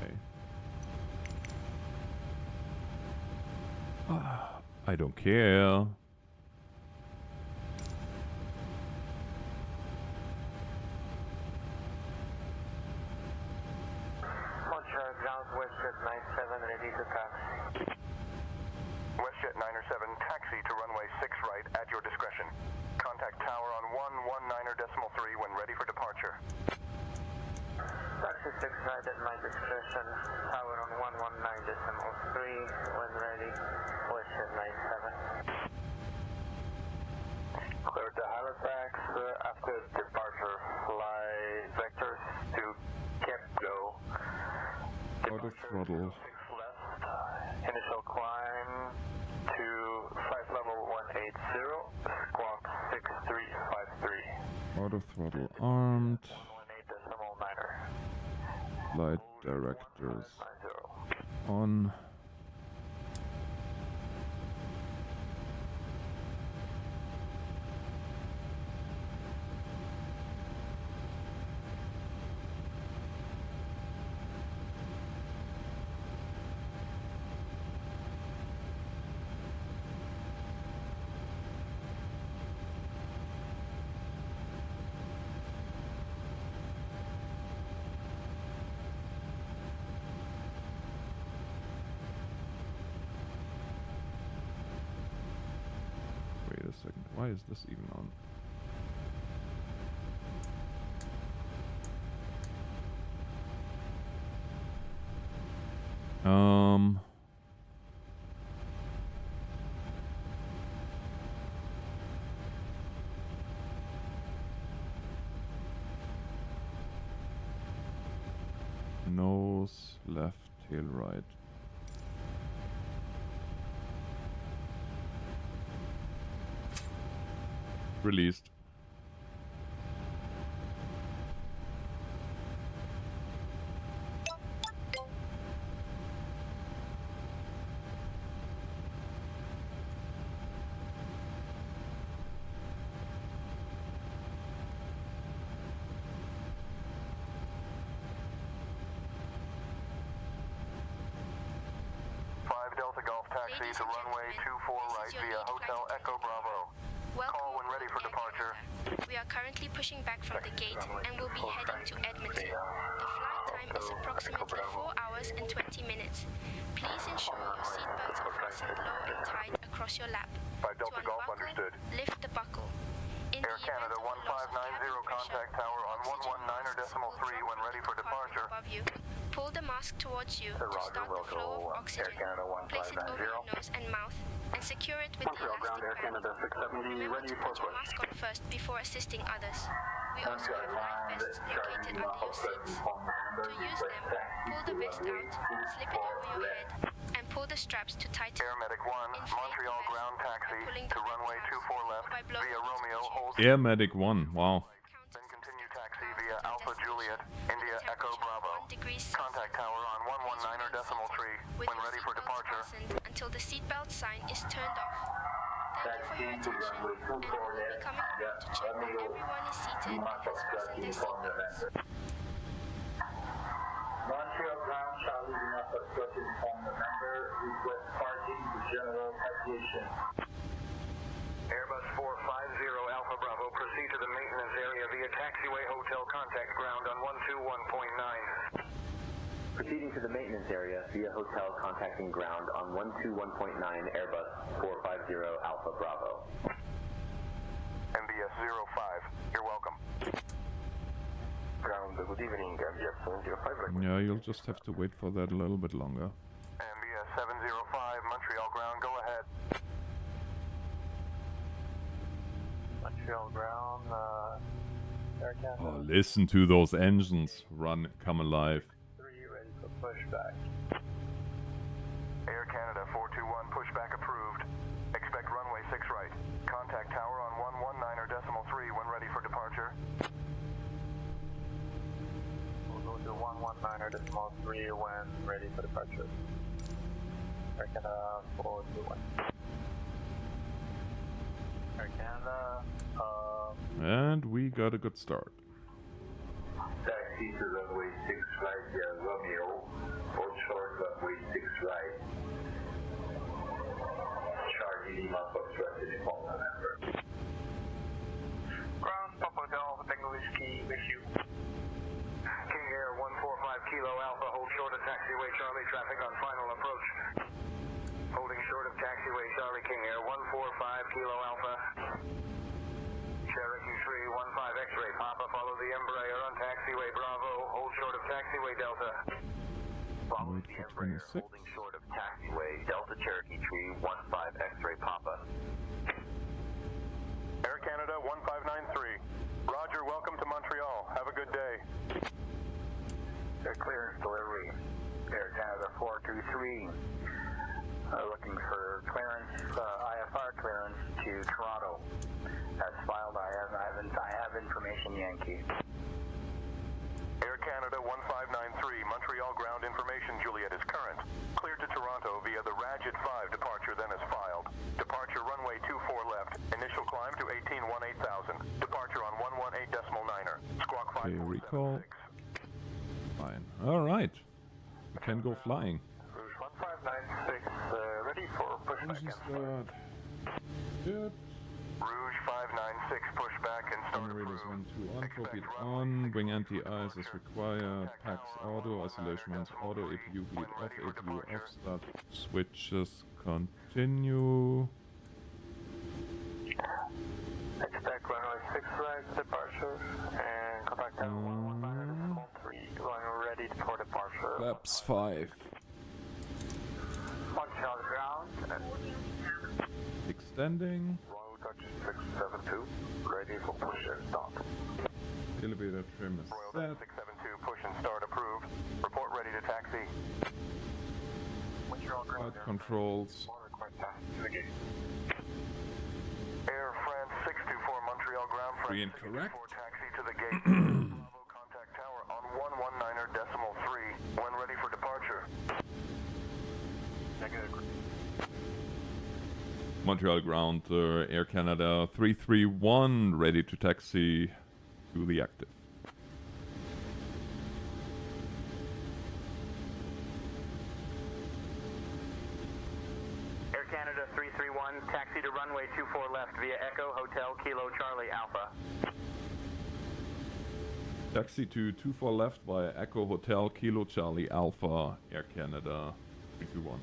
Okay. I don't care. Montreal ground WestJet 97 ready to taxi. WestJet 907, taxi to runway 6 right at your discretion. Contact tower on 119.3 when ready for departure. Taxi 6 right at my discretion. Tower on 119.3 when ready. WestJet 97. Clear to Halifax after departure. Fly vectors to Cape Go. Auto throttle. 6 left. Initial climb to flight level 180. Squawk 6353. Auto throttle armed. 118.9er. Flight directors on. Wait a second, why is this even on? Nose, left, tail right. Released. Delta Golf taxi Ladies to and runway gentlemen, 24 this is right your via lead Hotel flight Echo Bravo. Welcome Call when ready for Air departure. Canada. We are currently pushing back from the gate and will be heading to Edmonton. The flight time is approximately 4 hours and 20 minutes. Please ensure your seatbelts are fastened low and tight across your lap. 5 Delta To Golf, unbuckle, understood. lift the buckle. In Air the event Canada of a loss of 1590, cabin contact pressure, tower on oxygen 119.3 masks will drop when from ready the for compartment departure. above you. Pull the mask towards you to Roger, start the flow of oxygen. Air Canada Place it over 1590. your nose and mouth and secure it with Montreal ground Air elastic band. Canada 670 Remember ready to for put your push. mask on first before assisting others. We also have life vests located under your seats. To use them, pull the vest out, slip it over your head, and pull the straps to tighten. Air Medic 1, Inflate Montreal the vest ground by taxi pulling to the runway vent 24 tabs left or by blowing via into Romeo the hold. Air Medic 1, wow. Continue taxi via Alpha Juliet, India Echo Bravo. Contact tower on 119.3 when ready for departure. Until the seatbelt sign is turned off. Thank you for your attention, and we will be coming around to check that everyone is seated and has fastened their seatbelts. Montreal ground Charlie do not obstruct inform the member. Request parking to general aviation. Airbus 450 Alpha Bravo, proceed to the maintenance area via taxiway hotel contact ground on 121.9. Proceeding to the maintenance area via hotel contacting ground on 121.9 Airbus 450 Alpha Bravo. MBS 05, you're welcome. Ground, good evening, MBS 705. Yeah, you'll just have to wait for that a little bit longer. MBS 705, Montreal ground, go ahead. Montreal ground, Air Canada. Oh, listen to those engines run, come alive. 3 ready for pushback. Air Canada 421, pushback approved. Expect runway 6 right. Contact tower on 119.3 when ready for departure. 119.3 when ready for departure. Air Canada 421. Air Canada, And we got a good start. taxi to runway 6 right via Romeo, hold short runway 6 right. Charlie Lima Foxtrot uniform November. Ground, Papa Golf, Tango Whiskey, with you. King Air 145 Kilo Alpha, hold short of taxiway Charlie, traffic on final approach. Holding short of taxiway Charlie, King Air 145 Kilo Alpha. Cherokee 315 X-ray, Papa, follow the Embraer on taxiway Bravo, hold short of taxiway Delta. Follow the Embraer, holding short of taxiway Delta Cherokee 315 X-ray, Papa. Air Canada 1593. Roger, welcome to Montreal. Have a good day. Air clearance delivery. Air Canada 423. Looking for clearance, IFR clearance to Toronto. As filed, I have information, Yankee. Air Canada 1593, Montreal ground information Juliet is current. Cleared to Toronto via the Ragged 5 departure, then as filed. Departure runway 24 left. Initial climb to 18,000. Departure on 118.9er. Squawk 5. Okay, recall. Fine. Alright. We can go flying. Rouge 1596, ready for pushback and start. Good. Rouge 596, pushback and start Generators approved. 1, 2 on, torpedo on, wing anti-ice as required, packs auto, isolation ones auto, APU bleed off, APU off, start switches, continue. Expect runway 6 right departure and contact tower 119.3 when ready for departure. Flaps 5. Montreal ground. Extending. Royal Dutch 672, ready for push and start. Elevator trim is Royal set. Dutch 672, push and start approved. Report ready to taxi. Montreal ground. Flight controls. Request pass to the gate. Air France 624, Montreal ground. France Incorrect. 624, taxi to the gate. Bravo, contact tower on 119.3 when ready for departure. Negative. Montreal ground, Air Canada 331, ready to taxi to the active. Air Canada 331, taxi to runway 24 left via Echo Hotel Kilo Charlie Alpha. Taxi to 24 left via Echo Hotel Kilo Charlie Alpha, Air Canada 321.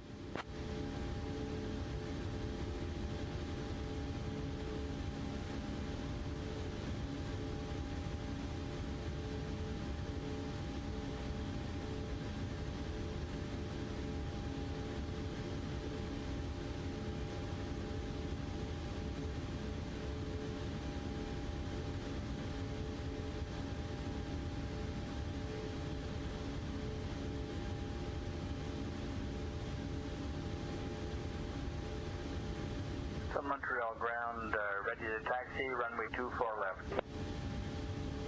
Montreal ground, ready to taxi, runway 24 left.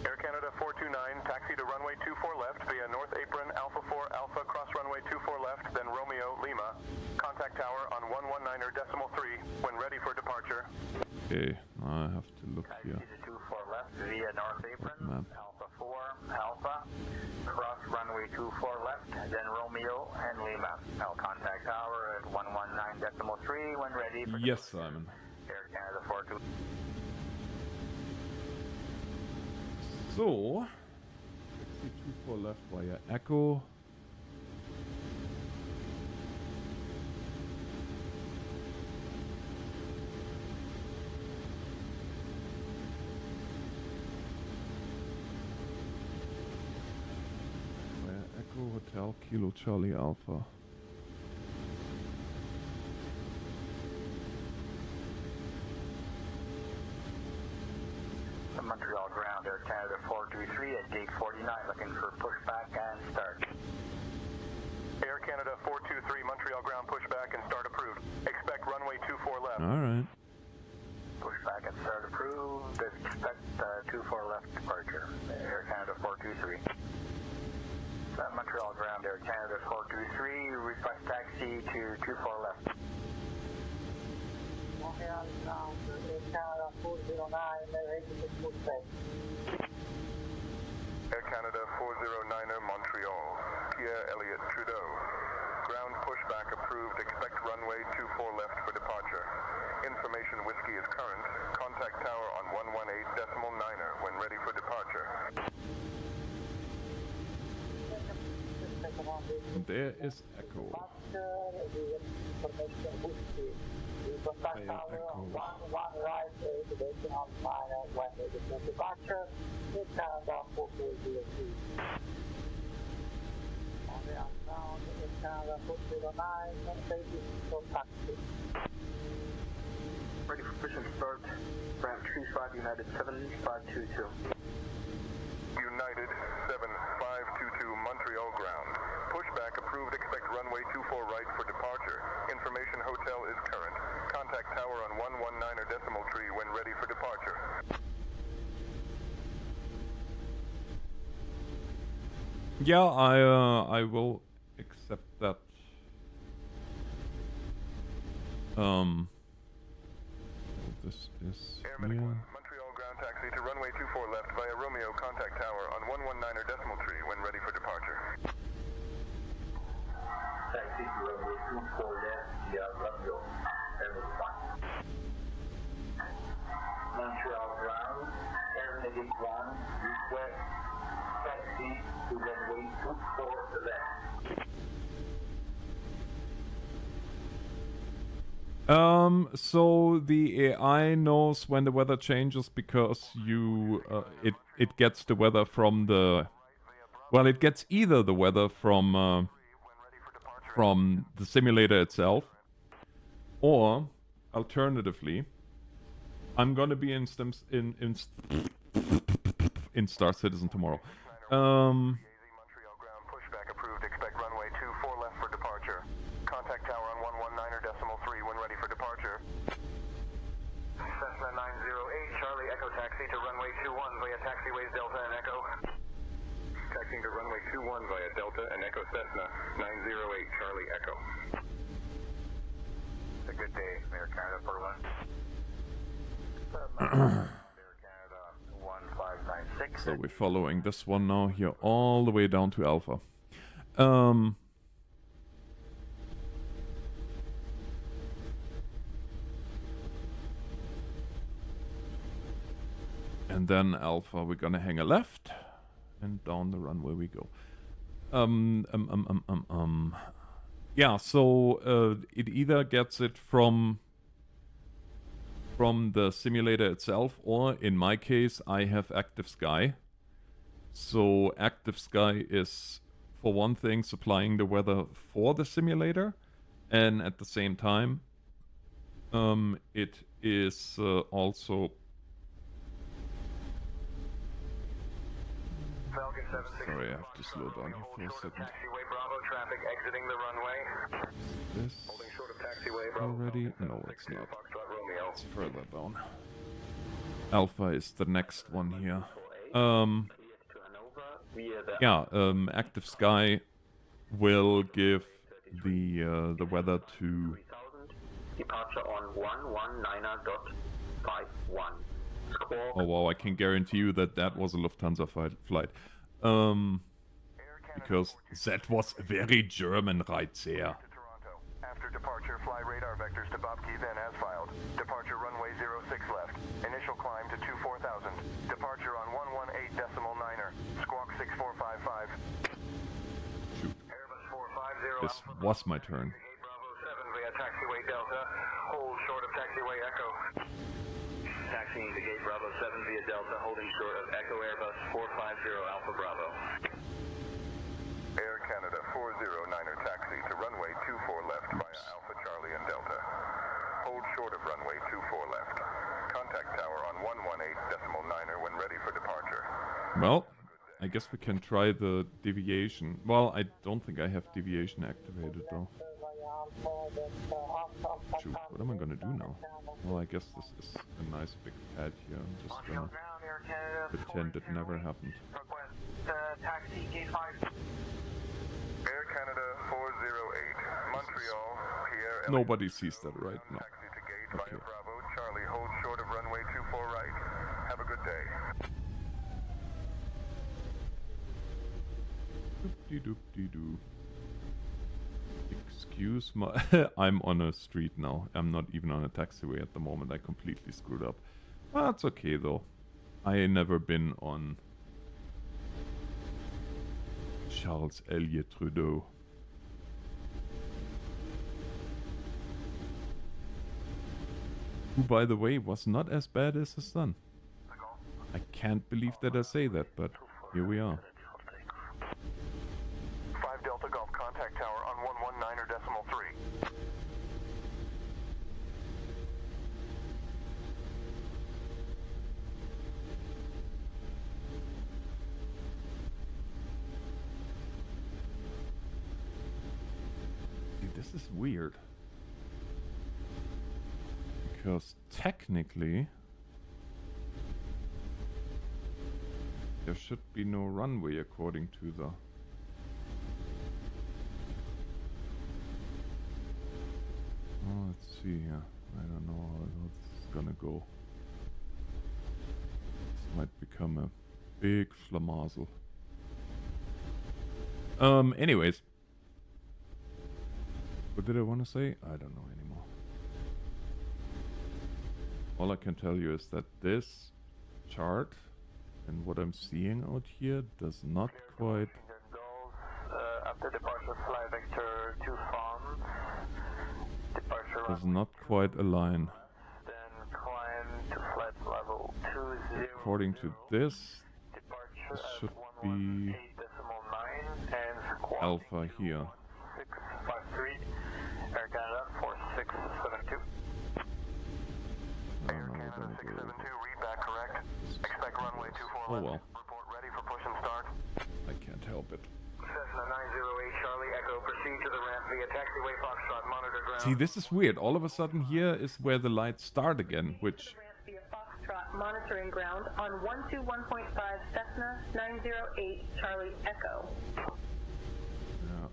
Air Canada 429, taxi to runway 24 left via North Apron Alpha 4 Alpha, cross runway 24 left, then Romeo Lima. Contact tower on 119.3 when ready for departure. Okay, I have to look here. Taxi to 24 left via North Apron, Map. Alpha 4 Alpha, cross runway 24 left, then Romeo and Lima. I'll contact tower at 119.3 when ready for Yes, departure. Simon. Air Canada 42. So, taxi 24 left via Echo. Via Echo Hotel Kilo Charlie Alpha. Montreal ground, Air Canada 423 at gate 49, looking for pushback and start. Air Canada 423, Montreal ground, pushback and start approved. Expect runway 24 left. Alright. Pushback and start approved. Expect 24 left departure. Air Canada 423. ground, Air Canada 423, request taxi to 24 left. Montreal ground, Air Canada 409, ready to full space. Air Canada 409er Montreal, Pierre Elliott Trudeau. Ground pushback approved, expect runway 24 left for departure. Information whiskey is current, contact tower on 118.9er when ready for departure. And there is Echo. Ready for push and start. Ramp 35 United 7522. United 7522 Montreal ground. Pushback approved, expect runway 24 right for departure. Information hotel is current. Contact tower on 119er decimal tree when ready for departure. Yeah, I will accept that. This is Air here. Medic 1, Montreal ground taxi to runway 24 left via Romeo, contact tower on 119er decimal tree when ready for departure. Taxi to runway 24 left via Romeo, Air Medic 1. Montreal ground, Air Medic 1, request taxi to runway 24 left. So the AI knows when the weather changes because it gets the weather from the, well, it gets either the weather from the simulator itself, or alternatively, I'm gonna be in Star Citizen tomorrow. Montreal ground pushback approved, expect runway 24 left for departure. Contact tower on 119er decimal 3 when ready for departure. Cessna 908, Charlie Echo taxi to runway 21 via taxiways Delta and Echo. Taxiing to runway 21 via Delta and Echo Cessna 908 Charlie Echo. It's a good day, Air Canada 41. Air Canada 1596. So we're following this one now here all the way down to Alpha. And then Alpha, we're gonna hang a left, and down the runway we go. Yeah, so it either gets it from the simulator itself, or in my case, I have Active Sky. So Active Sky is, for one thing, supplying the weather for the simulator, and at the same time, it is also... Sorry, I have to slow down here for a second. Taxiway Bravo traffic exiting the runway. This Holding short of taxiway Bravo. already? No, it's not. Foxtrot Romeo. It's further down. Alpha is the next one here. Yeah, Active Sky will give the weather to... Departure on 119.51. Oh wow, I can guarantee you that that was a Lufthansa flight. Because that was very German right there. After departure, fly radar vectors to Bobkey, then as filed. Departure runway 06 left. Initial climb to 24,000. Departure on 118.9er. Squawk 6455. Shoot. Airbus 450. This was my turn. Bravo 7 via taxiway Delta. Hold short of taxiway Echo. Taxiing to gate Bravo 7 via Delta, holding short of Echo Airbus 450 Alpha Bravo. Air Canada 409er taxi to runway 24 left via Alpha Charlie and Delta. Hold short of runway 24 left. Contact tower on 118.9er when ready for departure. Well, I guess we can try the deviation. Well, I don't think I have deviation activated though. Shoot, what am I gonna do now? Well, I guess this is a nice big pad here. I'm just gonna pretend it never happened. Taxi gate 5. Nobody sees that right now. Taxi to gate Okay. via Bravo. Charlie, hold short of runway 24 right. Have a good day. Doop-de-doop-de-doo. Excuse my... I'm on a street now. I'm not even on a taxiway at the moment. I completely screwed up. That's okay though. I ain't never been on Charles Elliott Trudeau. Who, by the way, was not as bad as his son. I can't believe that I say that, but here we are. 5 Delta Golf contact tower on 119.3. See, this is weird. Because technically there should be no runway according to the... Oh, let's see here. I don't know how this is gonna go. This might become a big schlamazel. Anyways. What did I want to say? I don't know anymore. All I can tell you is that this chart and what I'm seeing out here does not quite... After departure, fly vector 2 Fons. Departure does not quite align. Then climb to flight level 20. According to this, this should be 8.9 and alpha here. 653. Air Canada 4672. I don't know where that 672, is. read back correct. Expect runway 24 Oh left. well, Report ready for push and start. I can't help it. Cessna 908 Charlie Echo, proceed to the ramp via taxiway Foxtrot, monitor ground. See, this is weird. All of a sudden here is where the lights start again, which... Via Foxtrot monitoring ground on 121.5 Cessna 908 Charlie Echo.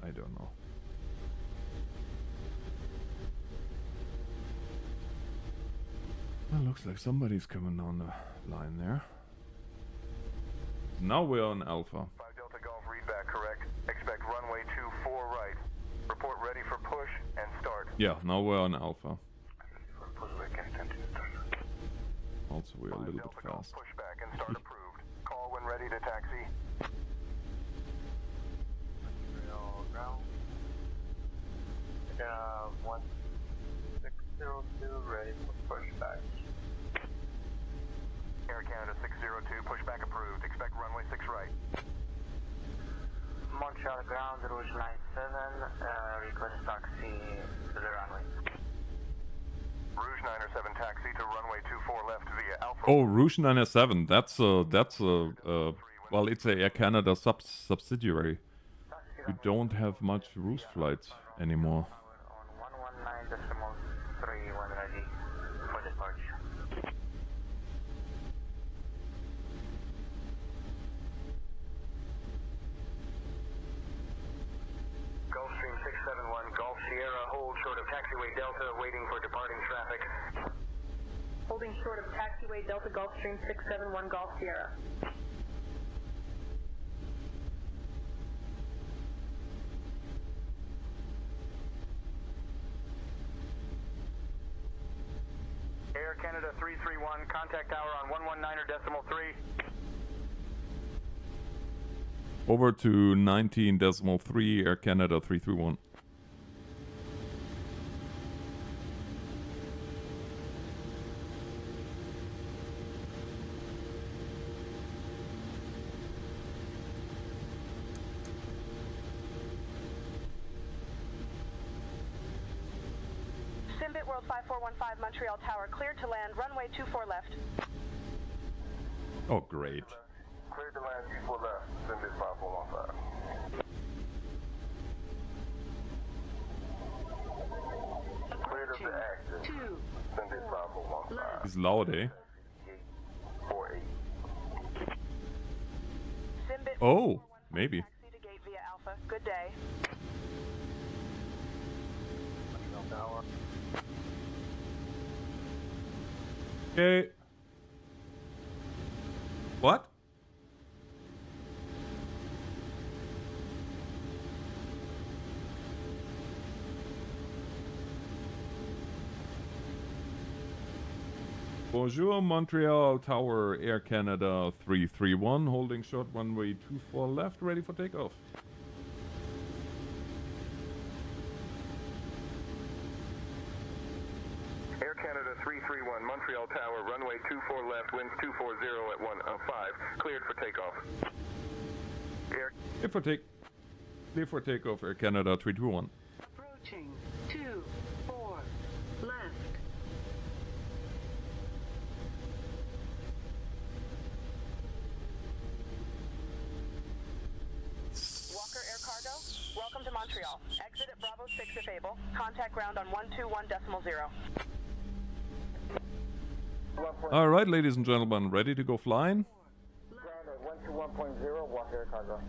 I don't know. Well, looks like somebody's coming down the line there. Now we're on alpha. 5 Delta Golf, read back correct. Expect runway 24 right. Report ready for push and start. Yeah, now we're on alpha. Also, we're a little bit Delta Golf, fast. push back and start approved. Call when ready to taxi. Ground. 1602, ready for pushback. Air Canada 602, pushback approved. Expect runway 6 right. Montreal ground, Rouge 97, request taxi to the runway. Rouge 907 taxi to runway 24 left via Alpha. Oh, Rouge 907. That's a well, it's a Air Canada subsidiary. We don't have much Rouge flights anymore. On 119.3 when ready for departure. Gulfstream 671 Golf Sierra, hold short of taxiway Delta, waiting for departing traffic. Holding short of taxiway Delta Gulfstream 671 Golf Sierra. Air Canada 331, contact tower on 119.3. Over to 19.3 Air Canada 331. Simbit World 5415 Montreal Tower, cleared to land, runway 24 left. Oh, great. Clear to land 24 left, Simbit 5415. Clear to the axis, Simbit 5415. It's loud, eh? 48. Simbit Oh, maybe. taxi to gate via Alpha. Good day. Tower. Okay. What? Bonjour, Montreal Tower, Air Canada 331, holding short runway 24 left, ready for takeoff. Air Canada 331, Montreal Tower, runway 24 left, winds 240 at 105, cleared for takeoff. Clear for takeoff, Air Canada 321. Approaching 24 left. Walker Air Cargo, welcome to Montreal. Exit at Bravo 6 if able. Contact ground on 121.0. All right, ladies and gentlemen, ready to go flying? Ground at 121.0, Walker Air Cargo.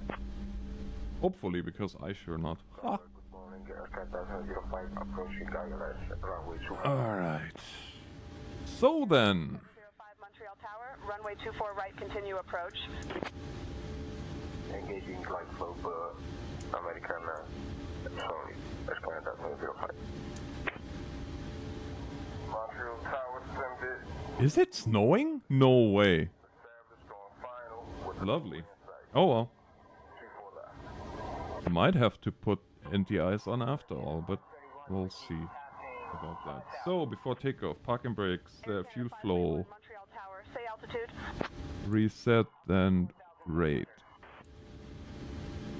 Hopefully, because I sure not. Ha. Good morning, Air Canada 705, approaching ILS, runway 24. All right. So then, 05 Montreal Tower, runway 24 right, continue approach. Engaging glide slope, American, sorry, Air Canada 705. Montreal Tower, send it. is it snowing? No way. Lovely. Oh well. Might have to put anti-ice on after all, but we'll see about that. So, before takeoff, parking brakes, fuel flow, Montreal Tower, say altitude. reset and rate.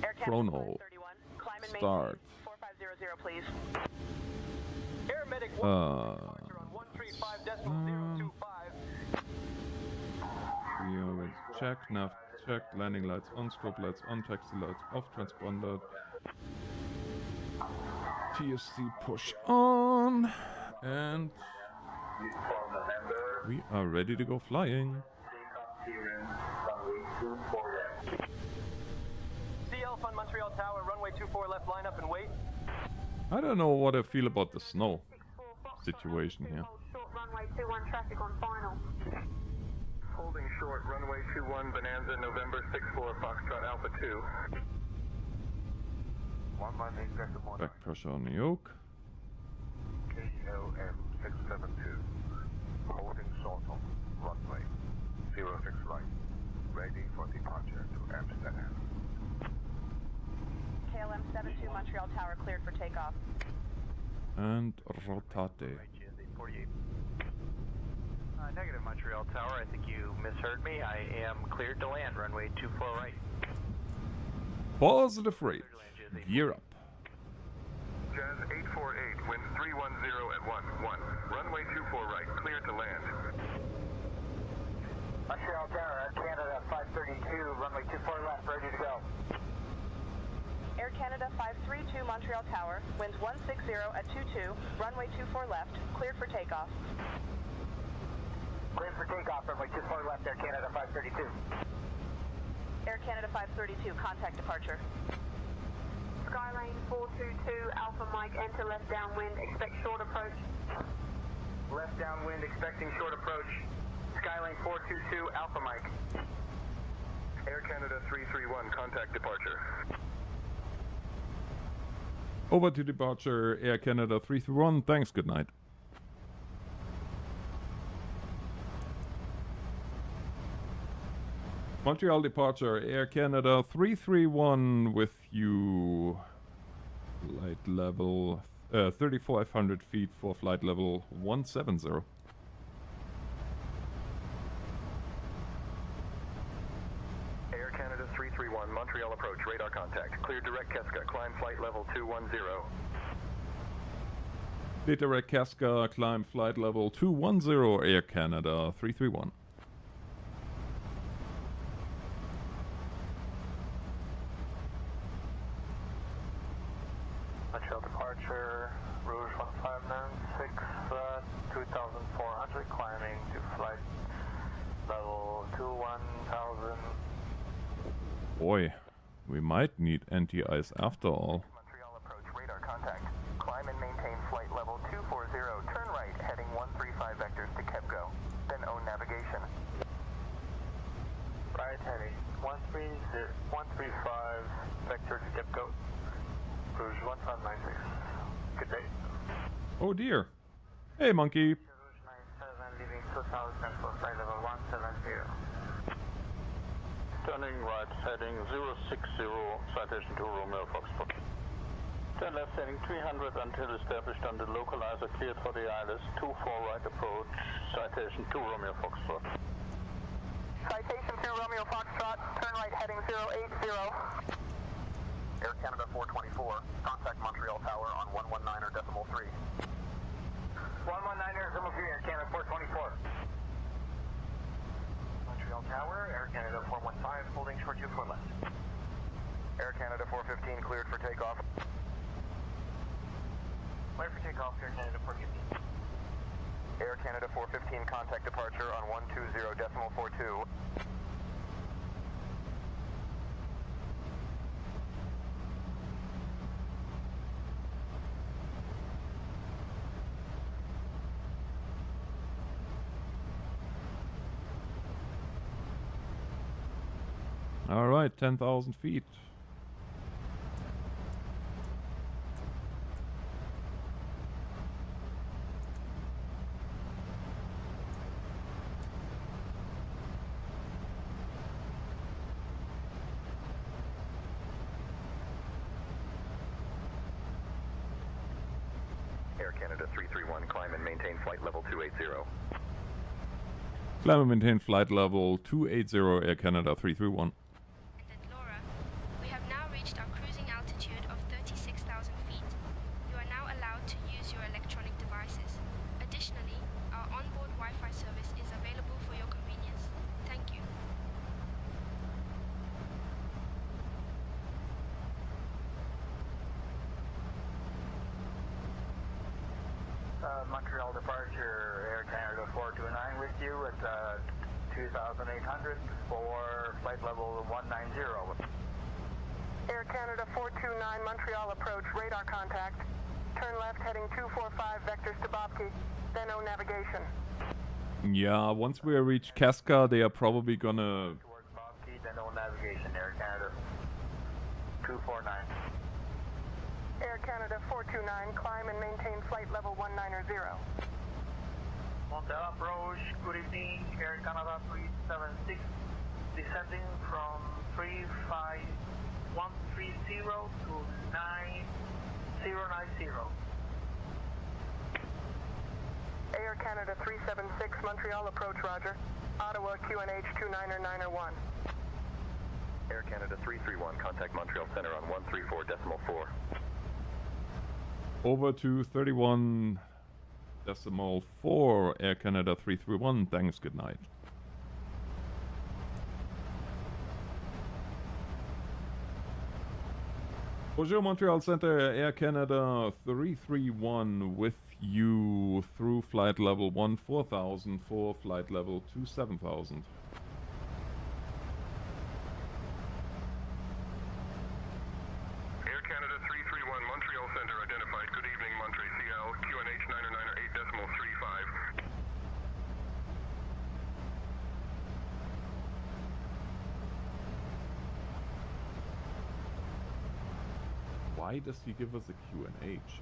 Air Canada Chrono. 31, climb and Start. maintain 4500, please. Air Medic Uh, 135.025. We always check, nav check, landing lights on, strobe lights on, taxi lights off, transponder. TSC push on, and we are ready to go flying. CL Fund Montreal Tower, runway 24 left, line up and wait. I don't know what I feel about the snow situation here. Short runway 21 traffic on final. Holding short, runway 21, Bonanza, November 64, Foxtrot Alpha 2. Back pressure on the yoke. KLM 672, holding short on runway 06 right, ready for departure to Amsterdam. KLM 72 Montreal Tower, cleared for takeoff. And rotate. Negative, Montreal Tower. I think you misheard me. I am cleared to land. Runway 24 right. Positive rate. Gear up. Jazz 848, winds 310 at 11. Runway 24 right, cleared to land. Montreal Tower, Canada 532, runway 24 left, ready to go. Air Canada 532 Montreal Tower, winds 160 at 22, runway 24 left, cleared for takeoff. Cleared for takeoff, runway 24 left, Air Canada 532. Air Canada 532, contact departure. Skylane 422, Alpha Mike, enter left downwind, expect short approach. Left downwind, expecting short approach. Skylane 422, Alpha Mike. Air Canada 331, contact departure. Over to departure, Air Canada 331. Thanks, good night. Montreal departure, Air Canada 331 with you. Flight level 3,500 feet for flight level 170. Air Canada 331, Montreal approach, radar contact. Clear direct Keska, climb flight level 210. Direct Casca, climb flight level 210, Air Canada 331. Montreal departure, Rouge 1596, 2,400, climbing to flight level 21,000. Boy, we might need anti-ice after all. Montreal approach, radar contact. Climb and maintain flight level 35, vector to Depco. Rouge 1596. Good day. Oh dear. Hey, monkey. Rouge 97, leaving 2000 for flight level 170. Turning right, heading 060, citation to Romeo Foxtrot. Turn left, heading 300 until established on the localizer, cleared for the ILS. 24 right approach, citation to Romeo Foxtrot. Citation to Romeo Foxtrot, turn right heading 080. Air Canada 424, contact Montreal Tower on 119.3. 119.3, Air Canada 424. Montreal Tower, Air Canada 415, holding short 24 left. Air Canada 415, cleared for takeoff. Clear for takeoff, Air Canada 415. Air Canada 415, contact departure on 120.42. All right, 10,000 feet. Air Canada 331, climb and maintain flight level 280. Climb and maintain flight level 280, Air Canada 331. And Laura, we have now reached our cruising altitude of 36,000 feet. You are now allowed to use your electronic devices. Additionally, our onboard Wi-Fi service is available for your convenience. Thank you. Montreal departure, Air Canada 429 with you at 2,800 for flight level 190. Air Canada 429, Montreal approach, radar contact. Turn left heading 245, vectors to Bobke, then no navigation. Yeah, once we reach Casca, they are probably gonna... Towards Bobke, then no navigation, Air Canada 249. Air Canada 429, climb and maintain flight level 190. Montreal approach, good evening, Air Canada 376, descending from 35130 to 9090. Air Canada 376, Montreal approach, roger. Ottawa QNH 29901. Air Canada 331, contact Montreal Center on 134.4. Over to 31.4, Air Canada 331. Thanks, good night. Bonjour, Montreal Center, Air Canada 331 with you through flight level 14,000 for flight level 27,000. Air Canada 331, Montreal Center identified. Good evening, Montreal, QNH 998.35. Why does he give us a Q&H?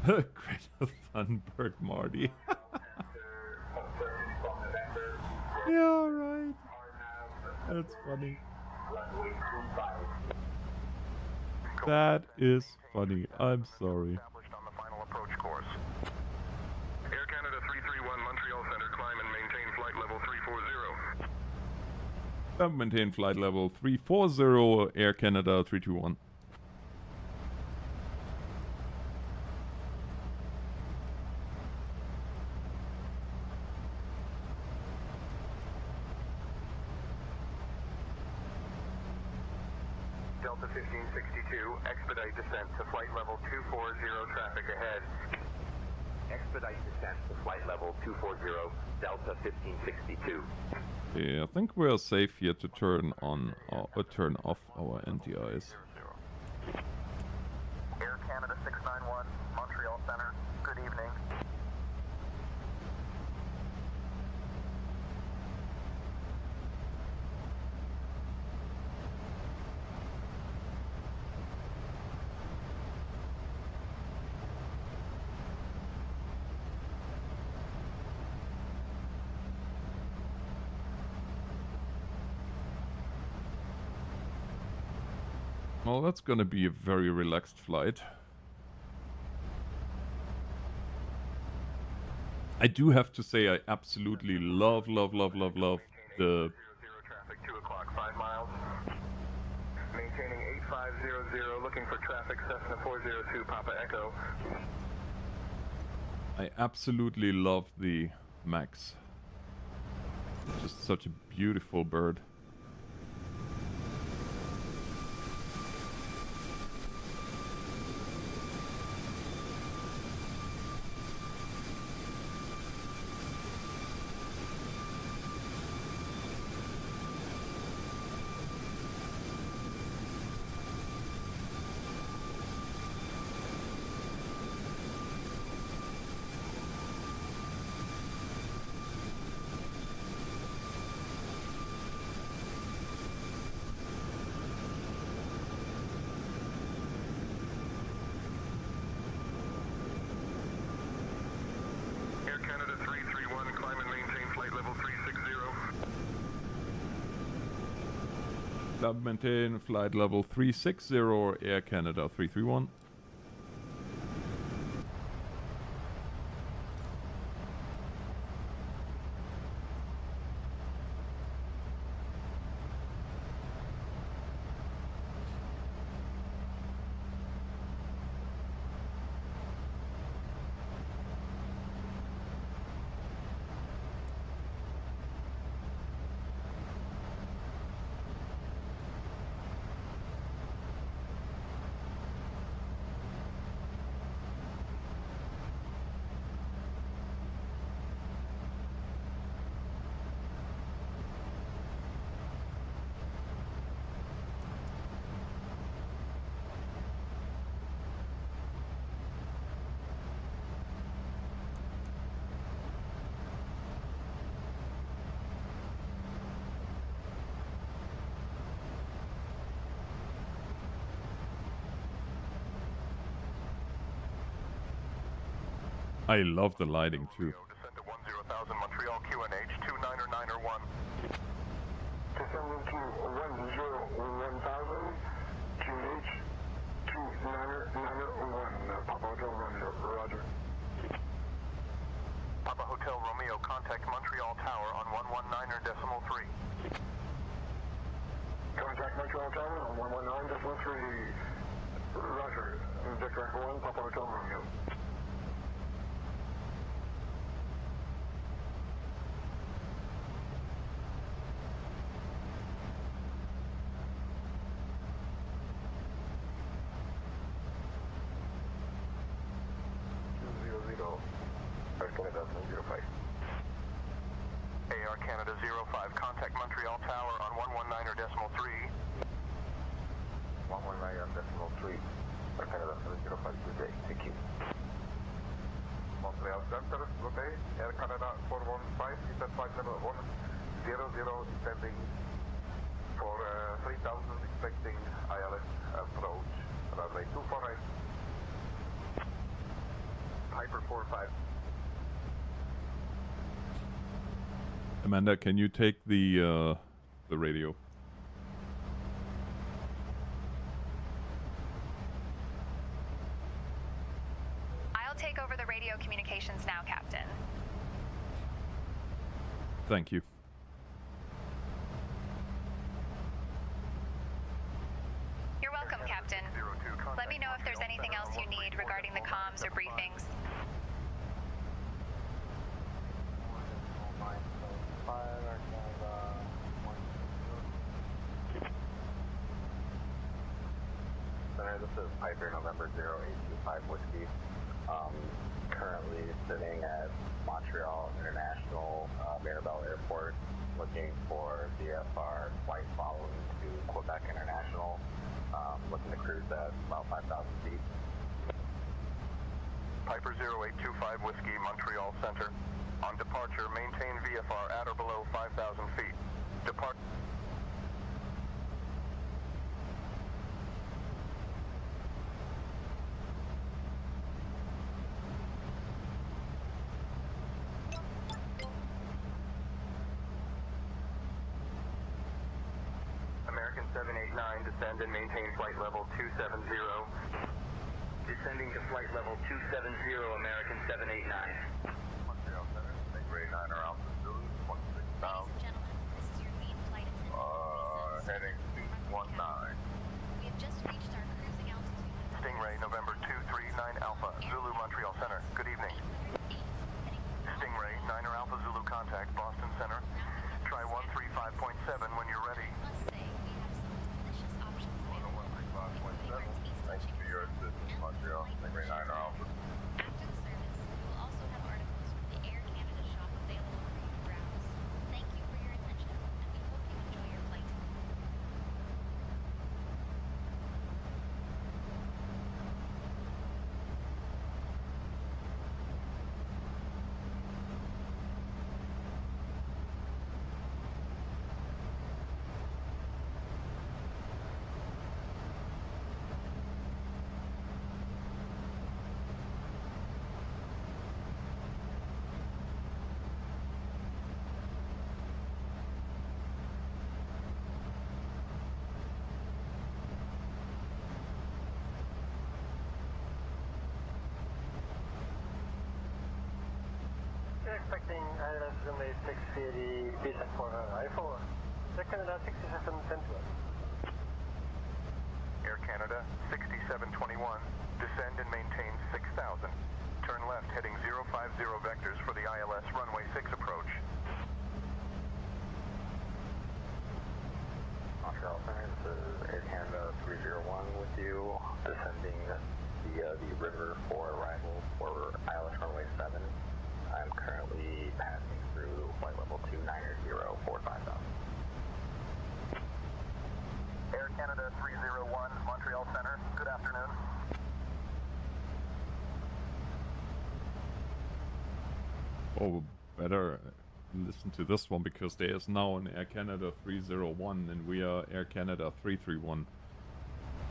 Great fun, Bert Marty. Yeah, right. That's funny. That is funny. I'm sorry. Established on the final approach course. Air Canada 331, Montreal Center, climb and maintain flight level 340. Maintain flight level 340, Air Canada 321. Delta 1562, expedite descent to flight level 240, traffic ahead. Expedite descent to flight level 240, Delta 1562. Yeah, I think we're safe here to turn on or turn off our NTIs. Air Canada 691, Montreal Center, good evening. Well, that's gonna be a very relaxed flight. I do have to say I absolutely love the... Traffic 2 o'clock, 5 miles. Maintaining 8500, looking for traffic, Cessna 402, Papa Echo. I absolutely love the Max. Just such a beautiful bird. Air Canada 331, climb and maintain flight level 360. Club maintain flight level 360, Air Canada 331. I love the lighting too. Descend to 10,000, Montreal QNH 29901. Descending to 10,000, QH 29901, Papa Hotel Romeo, roger. Papa Hotel Romeo, contact Montreal Tower on 119.3. Contact Montreal Tower on 119.3, roger. Victor Echo 1, Papa Hotel Romeo. AR Canada 05, contact Montreal Tower on 119.3. 119.3. Air Canada 705, good day. Thank you. Montreal Center, good day. Air Canada 415, is at flight level 100, descending for 3000, expecting ILS approach. Runway 24 right. Piper 45. Amanda, can you take the radio? I'll take over the radio communications now, Captain. Thank you. You're welcome, Captain. Let me know if there's anything else you need regarding the comms or briefings. Center, this is Piper November 0825 Whiskey. Currently sitting at Montreal International Mirabel Airport, looking for VFR flight following to Quebec International. Looking to cruise at about 5,000 feet. Piper 0825 Whiskey, Montreal Center. On departure, maintain VFR at or below 5,000 feet. Depart. American 788 789, descend and maintain flight level 270. Descending to flight level 270, American 789. Montreal Center, Stingray 9 or Alpha Zulu, 16,000. This is your lead flight attendant. Heading 219. We have just reached our cruising altitude. Stingray, November 239 Alpha, Zulu Montreal Center. Good evening. Stingray, 9 or Alpha Zulu contact, Boston Center. Try 135.7 when you're ready. Must say, we have some delicious options available. 135.7. Thanks for your assistance, Montreal. Stingray 9 or Alpha. After the service, we will also have articles from the Air Canada shop available for you to browse. Thank you for your attention, and we hope you enjoy your flight. Expecting ILS runway 680, B7M8 I4. Air Canada 67 Central. Air Canada, 6721. Descend and maintain 6,000. Turn left heading 050 vectors for the ILS runway 6 approach. Montreal Center, this is Air Canada 301 with you, descending via the river for arrival for ILS runway 7. I'm currently passing through flight level 29045,000. Air Canada 301, Montreal Center. Good afternoon. Oh, better listen to this one because there is now an Air Canada 301 and we are Air Canada 331.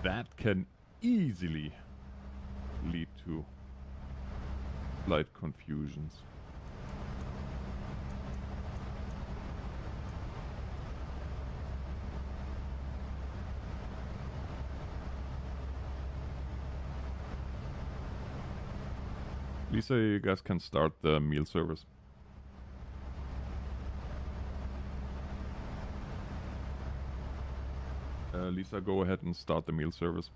That can easily lead to flight confusions. Lisa, you guys can start the meal service. Lisa, go ahead and start the meal service.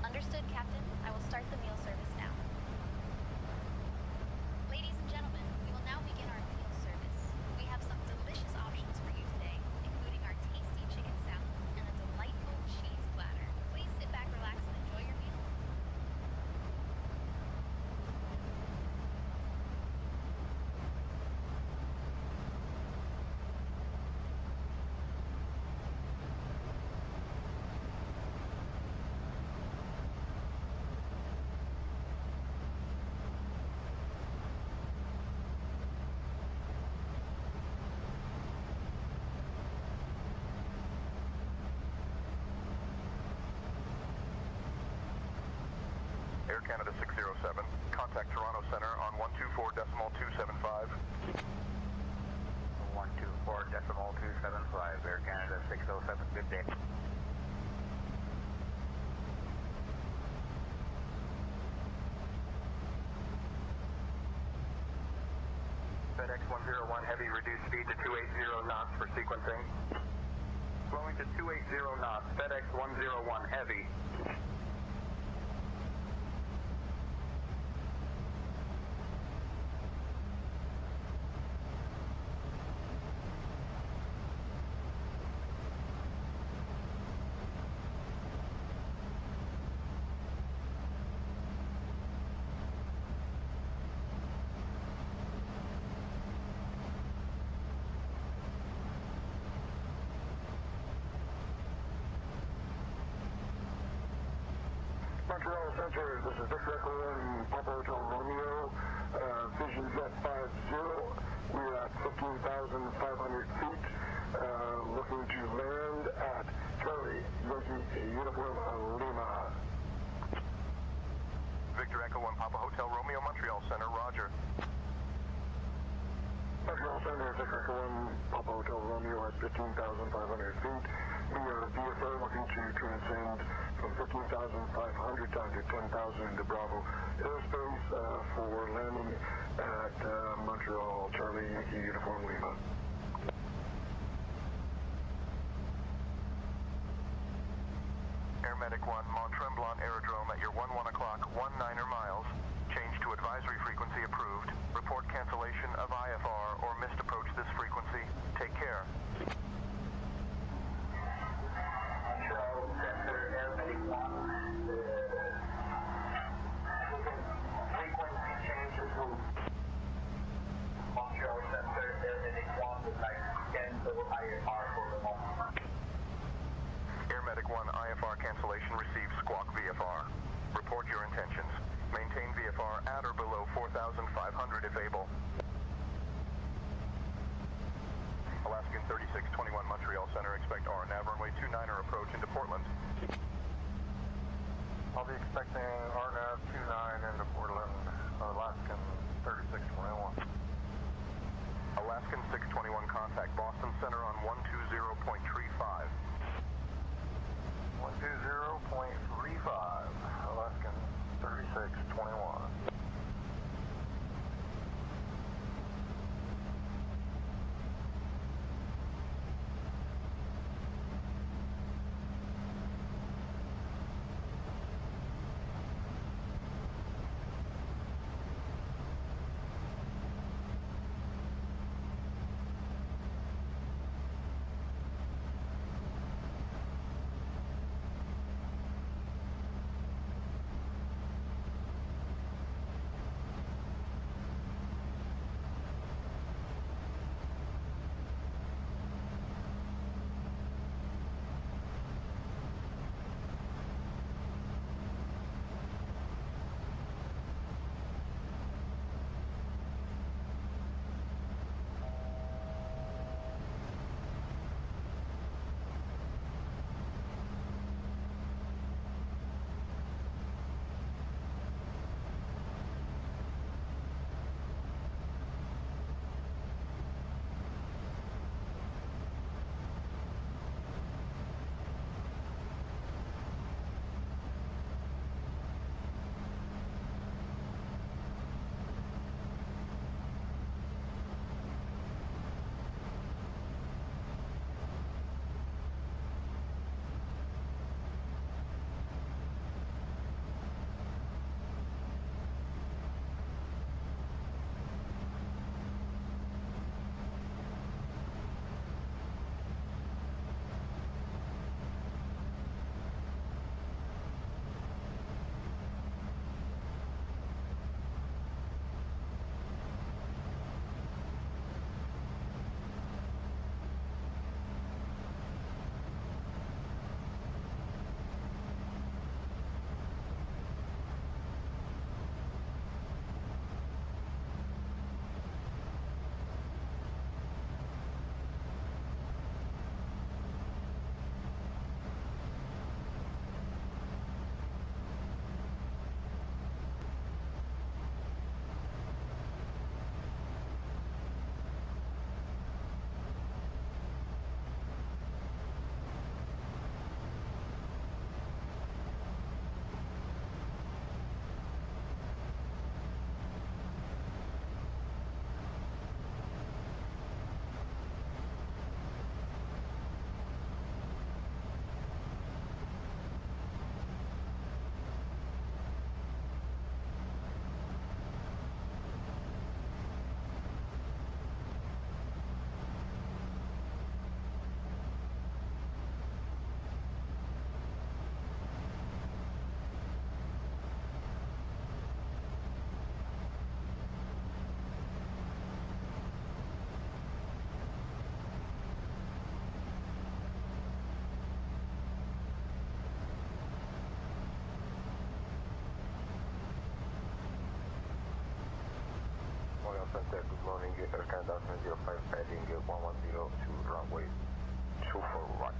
Understood, Captain. I will start the meal service now. Ladies and gentlemen, we will now begin our meal service. We have some delicious options for you today, including our tasty chicken salad and a delightful cheese platter. Please sit back, relax, and enjoy your meal. Air Canada 607, contact Toronto Center on 124.275. 124.275, Air Canada 607, good day. FedEx 101 Heavy, reduced speed to 280 knots for sequencing. Slowing to 280 knots, FedEx 101 Heavy. Montreal Center, this is Victor Echo 1, Papa Hotel Romeo, Vision Jet 50. We're at 15,500 feet, looking to land at Charlie, Yankee Uniform Lima. Victor Echo 1, Papa Hotel Romeo, Montreal Center, roger. Montreal Center Africa 1, Papa Hotel Romeo at 15,500 feet. We are VFR looking to transcend from 15,500 down to 10,000 into Bravo airspace for landing at Montreal Charlie Yankee Uniform Lima. Air Medic 1, Mont Tremblant Aerodrome at your 11 o'clock, 19er miles. Change to advisory frequency approved. Report cancellation of IFR or missed approach this frequency. Take care. Montreal Center, Air Medic 1. Frequency change approved. Montreal Center, Air Medic 1 would like to cancel IFR for the moment. Air Medic 1, IFR cancellation received squawk VFR. Report your intentions. Maintain VFR at or below 4,500 if able. Alaskan 3621 Montreal Center, expect RNAV runway 29er approach into Portland. I'll be expecting RNAV 29 into Portland, Alaskan 3621. Alaskan 621 contact Boston Center on 120.35. 120.35, Alaskan 3621. Center, good morning, Air Canada 705 heading 110 to runway 24 right.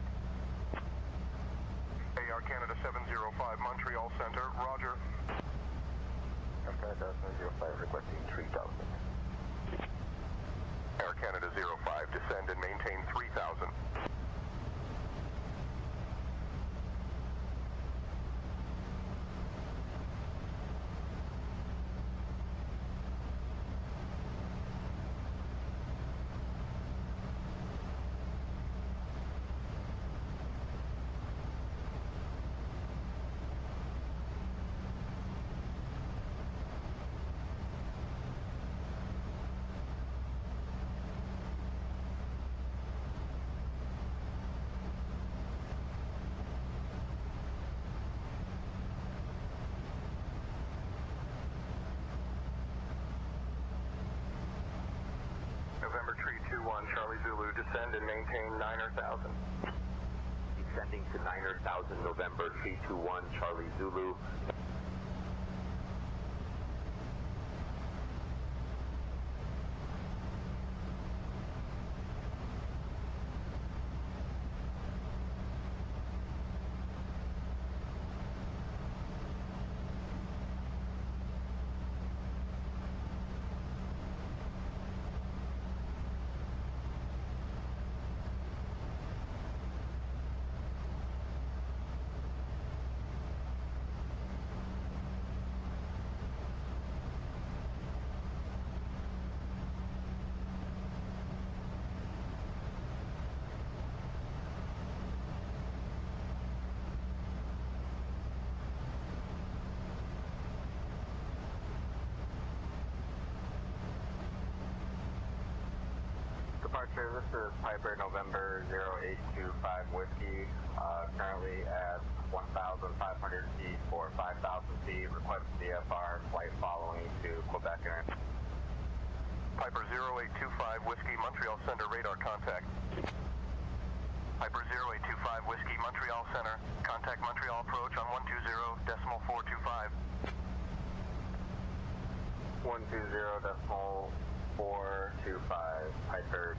AR Canada 705 Montreal Center, roger. Air Canada 705 requesting 3,000. Air Canada 05 descend and maintain 3000. November Tree 21, Charlie Zulu, descend and maintain 9,000. Descending to 9,000, November 321, Charlie Zulu. Departure, this is Piper November 0825 Whiskey, currently at 1,500 feet for 5,000 feet, request DFR, flight following to Quebec. Piper 0825 Whiskey, Montreal Center, radar contact. Piper 0825 Whiskey, Montreal Center, contact Montreal approach on 120.425. 120.425, Piper.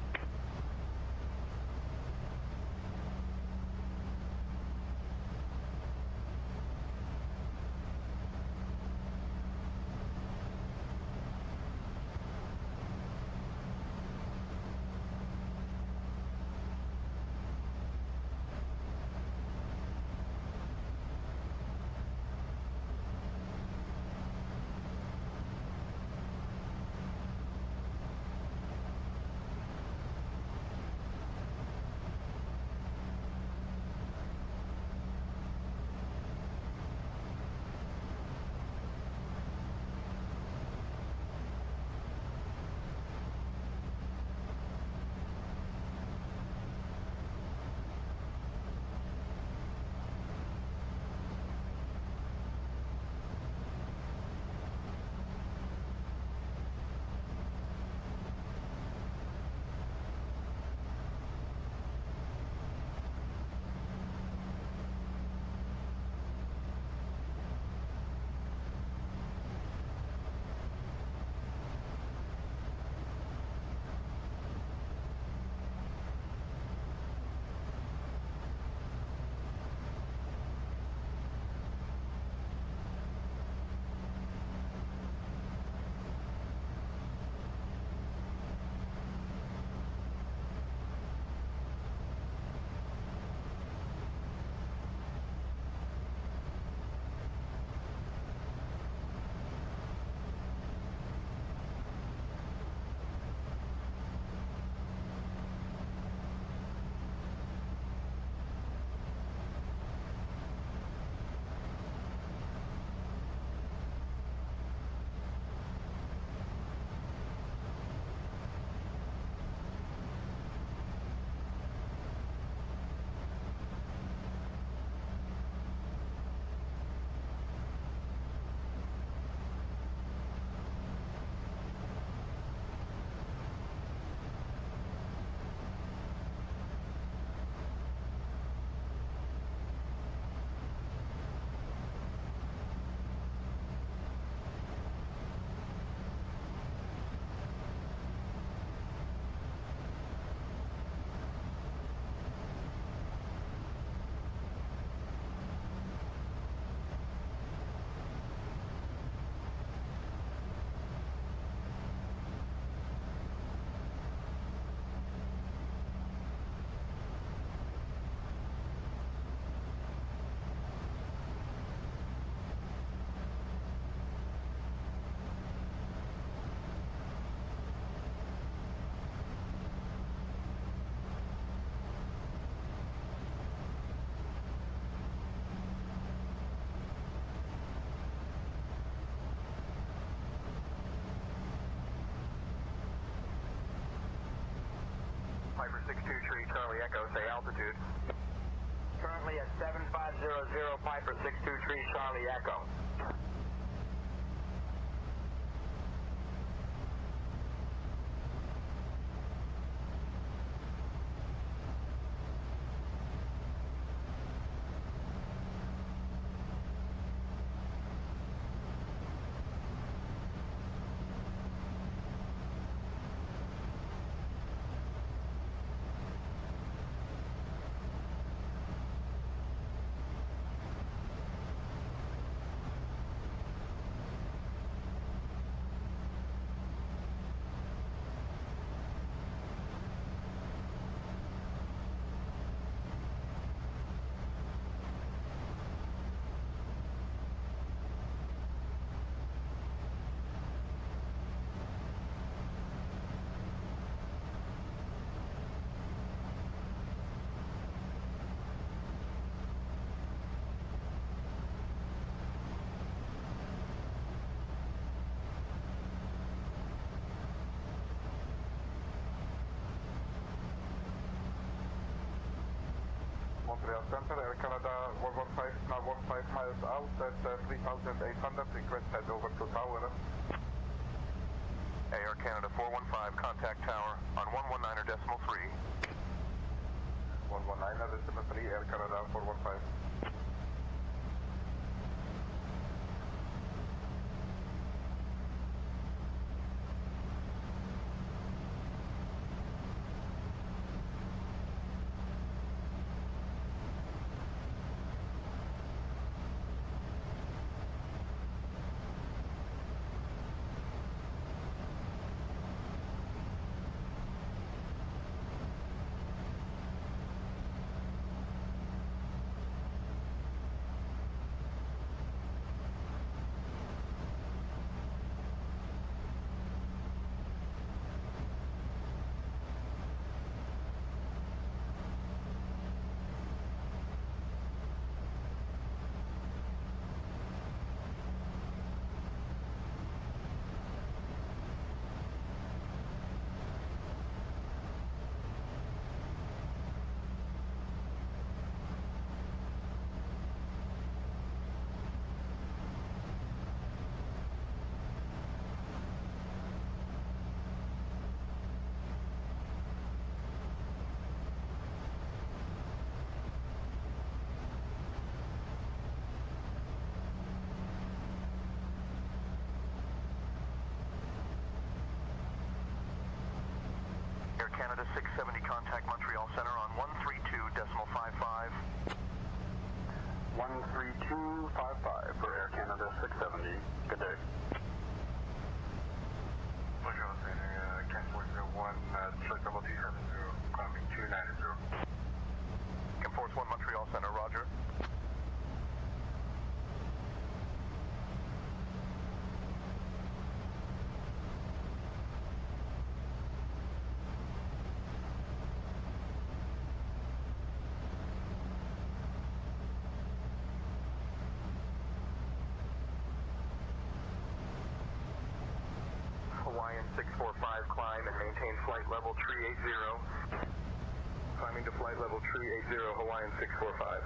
Piper 623 Charlie Echo, say altitude. Currently at 7500 Piper 623 Charlie Echo. Montreal Center, Air Canada 115, now 15 miles out at 3,800, request head over to tower. Air Canada 415, contact tower on 119.3. 119.3, Air Canada 415. Air Canada 670, contact Montreal Center on 132.55. 13255 for Air Canada 670. Good day. Montreal Center, Cat 401, select level 270, climbing 290. Can Force 1 Montreal Center, roger. Hawaiian 645, climb and maintain flight level 380. Climbing to flight level 380, Hawaiian 645.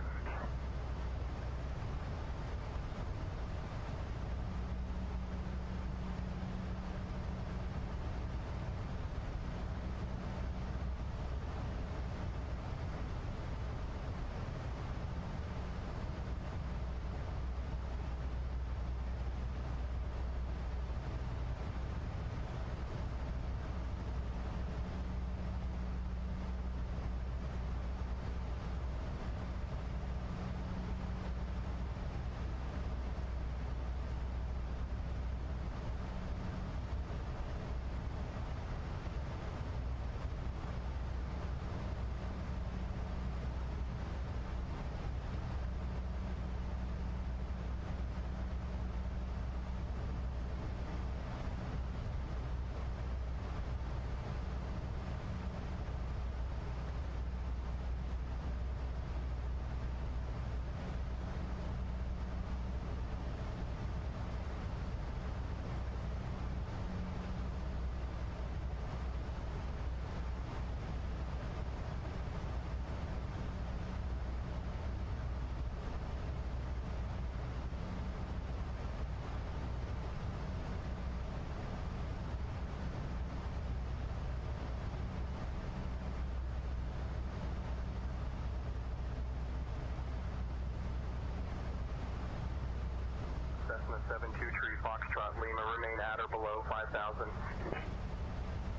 Cessna 72 Tree Foxtrot Lima, remain at or below 5,000.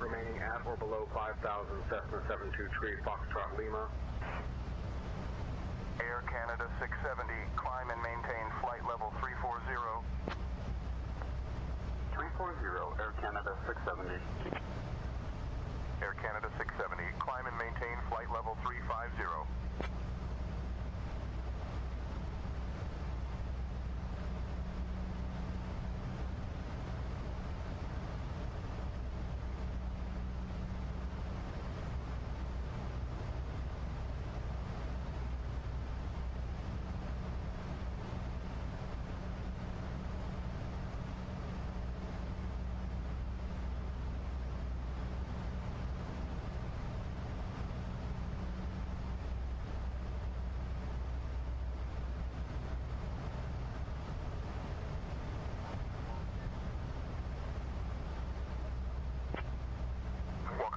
Remaining at or below 5,000, Cessna 72 Tree Foxtrot Lima. Air Canada 670, climb and maintain flight level 340. 340, Air Canada 670. Air Canada 670, climb and maintain flight level 350.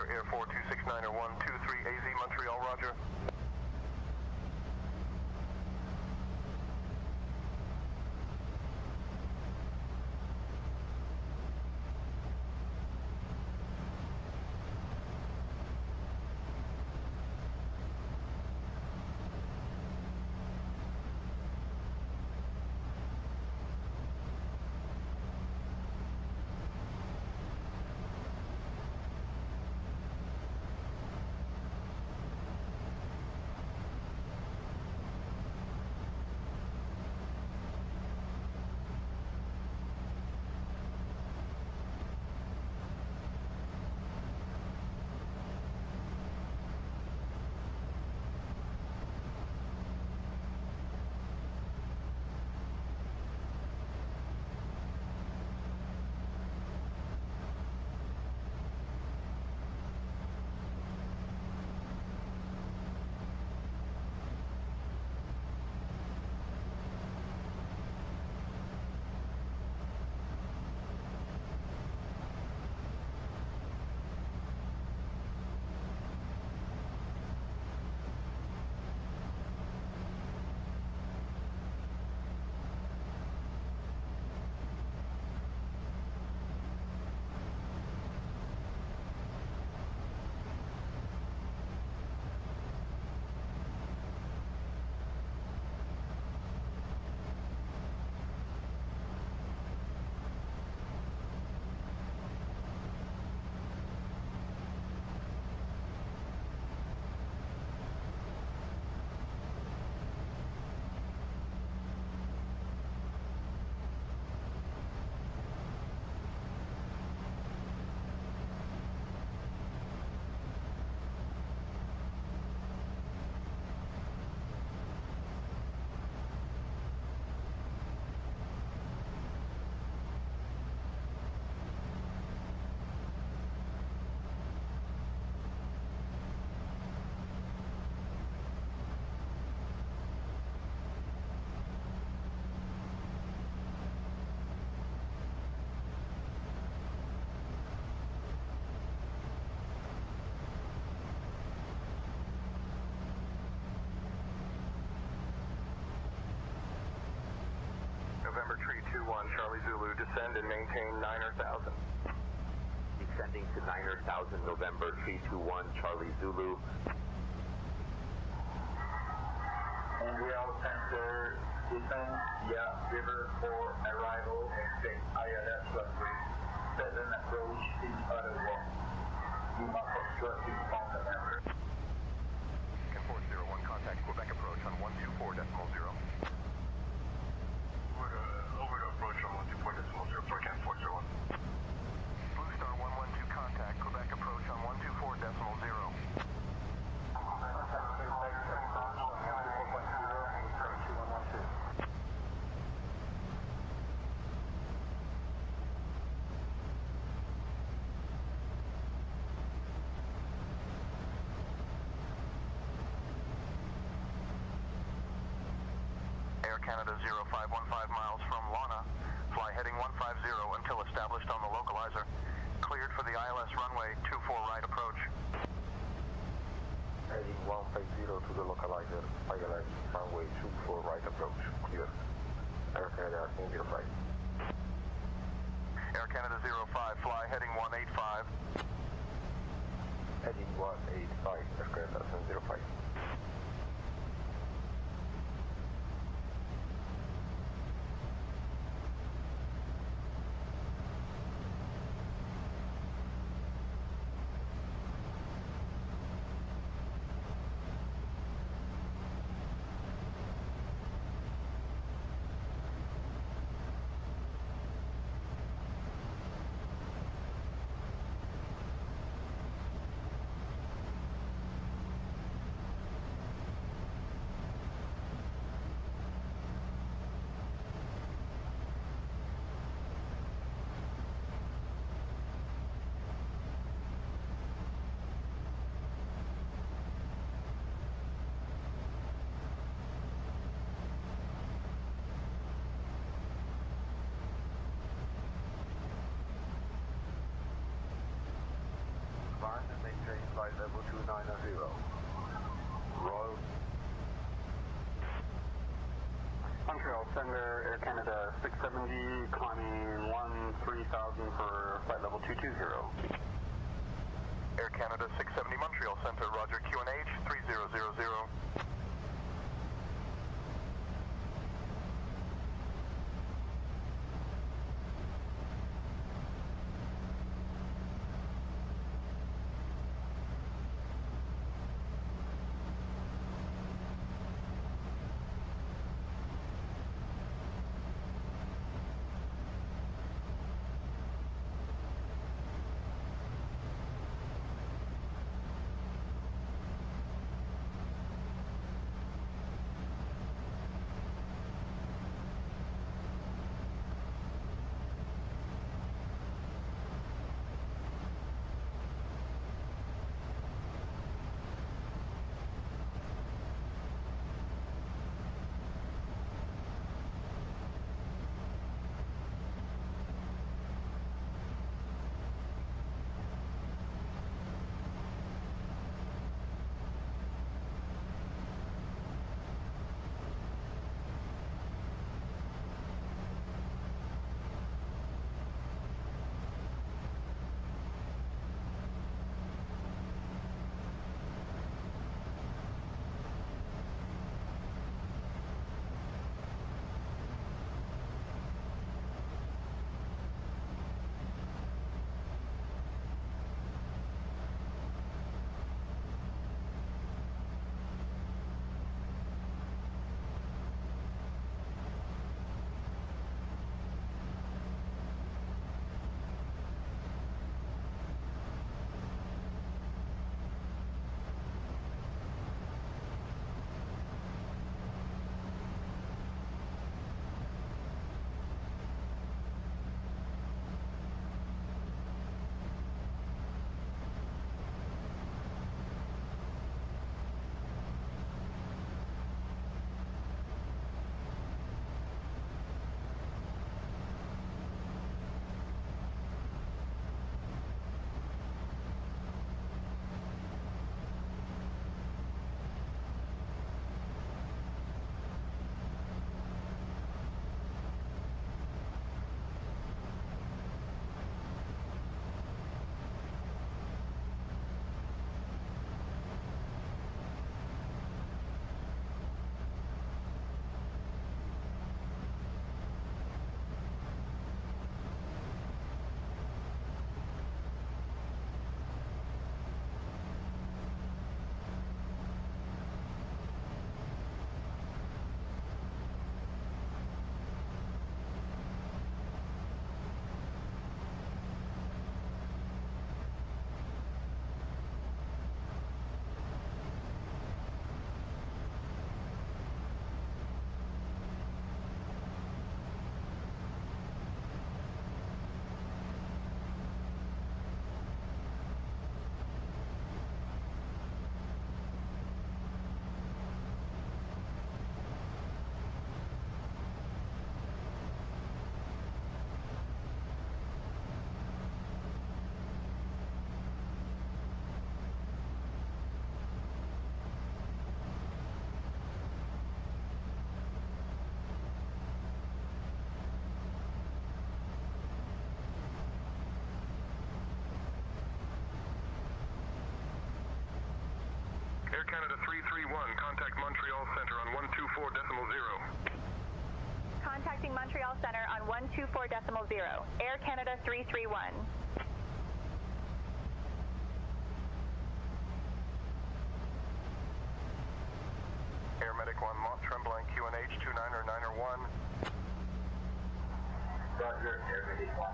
Air 4269er 123 AZ Montreal, roger. November Tree 21, Charlie Zulu, descend and maintain 9,000. Descending to 9,000, November 321, Charlie Zulu. Montreal Center, descend via river for arrival and take ILS runway 7 approach in other walk. You must obstruct in front of November. Can 401 contact Quebec approach on 124.0. Over to approach on 124.0 for Can 401. Blue Star 112 contact Quebec approach on 124.0. Air Canada 0515 miles from Lana. Fly heading 150 until established on the localizer. Cleared for the ILS runway 24 right approach. Heading 150 to the localizer, ILS runway 24 right approach. Clear. Air Canada, India flight. Air Canada 05, fly heading 185. Heading 185, Air Canada 705. And maintain flight level 290. Royal. Montreal Center, Air Canada 670, climbing 13,000 for flight level 220. Air Canada 670 Montreal Center, roger, QNH 3000. 331, contact Montreal Center on 124.0. Contacting Montreal Center on 124.0. Air Canada 331. Air Medic 1, Mont Tremblant, QNH 29er 9er 1. Roger, Air Medic 1.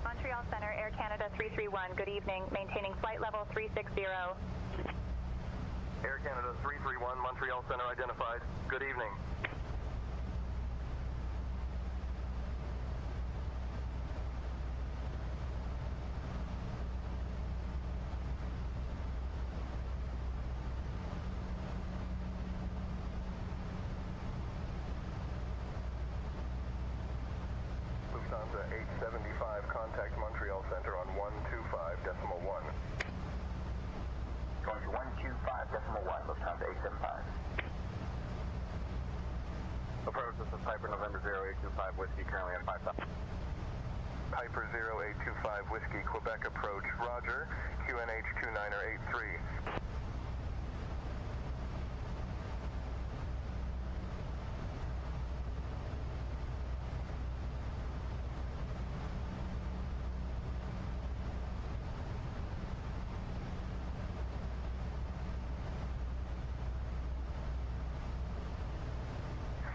Montreal Center, Air Canada 331. Good evening. Maintaining flight level 360. Air Canada 331, Montreal Center identified. Good evening. Lufthansa 875, contact Montreal Center on 125.1. Going to 125.1, Lufthansa 875. Approach, this is Piper November 0825 Whiskey, currently at 5,000. Piper 0825 Whiskey, Quebec approach, roger, QNH 29er 83.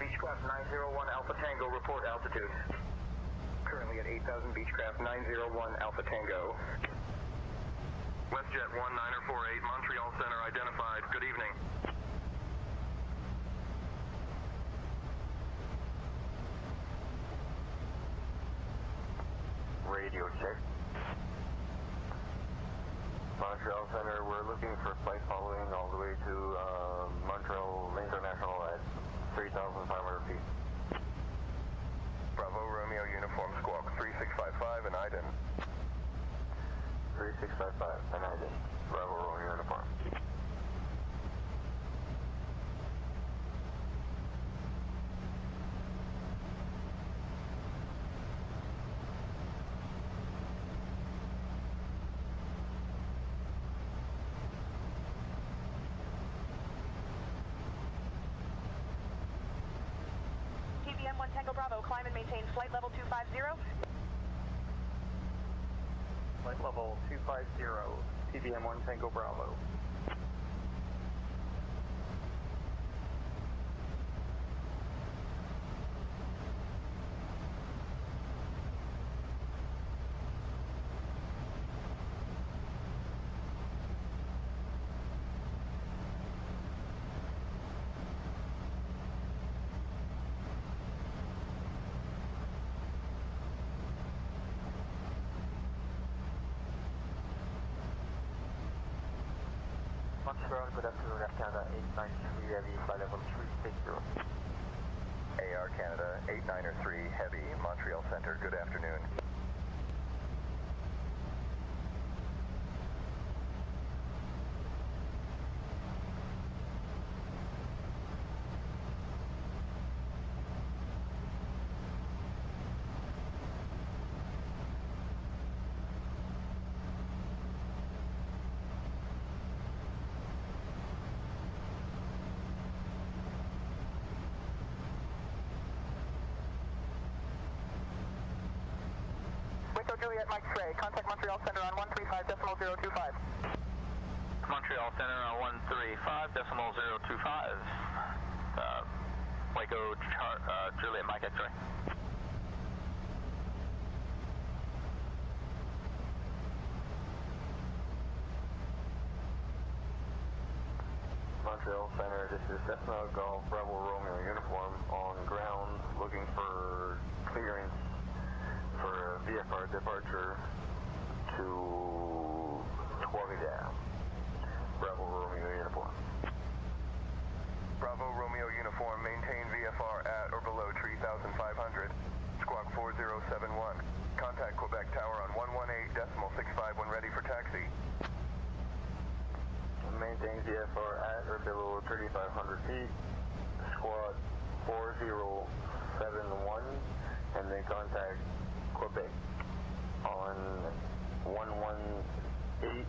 Beechcraft 901 Alpha Tango, report altitude. Currently at 8,000, Beechcraft 901 Alpha Tango. WestJet 1948, Montreal Center identified. Good evening. Radio check. Montreal Center, we're looking for flight following all the way to Montreal International at 3,500 feet. Bravo Romeo Uniform Squawk 3655 and Iden. 3655 and Iden. Bravo Romeo Uniform. TBM 1 Tango Bravo, climb and maintain flight level 250. Flight level 250, TBM 1 Tango Bravo. Montreal, good afternoon, Air Canada 893 Heavy, flight level 360. AR Canada 893 Heavy, Montreal Center, good afternoon. Echo Juliet Mike Trey, contact Montreal Center on 135.025. Montreal Center on 135.025. Waco Juliet Mike X-ray. Montreal Center, this is Cessna Golf Bravo Romeo uniform on ground, looking for clearance for VFR departure to Trois-Rivières. Bravo Romeo uniform. Bravo Romeo Uniform, maintain VFR at or below 3,500. Squawk 4071. Contact Quebec Tower on 118.65 when ready for taxi. Maintain maintain VFR at or below 3,500 feet, squad 4071, and then contact Quebec on 118.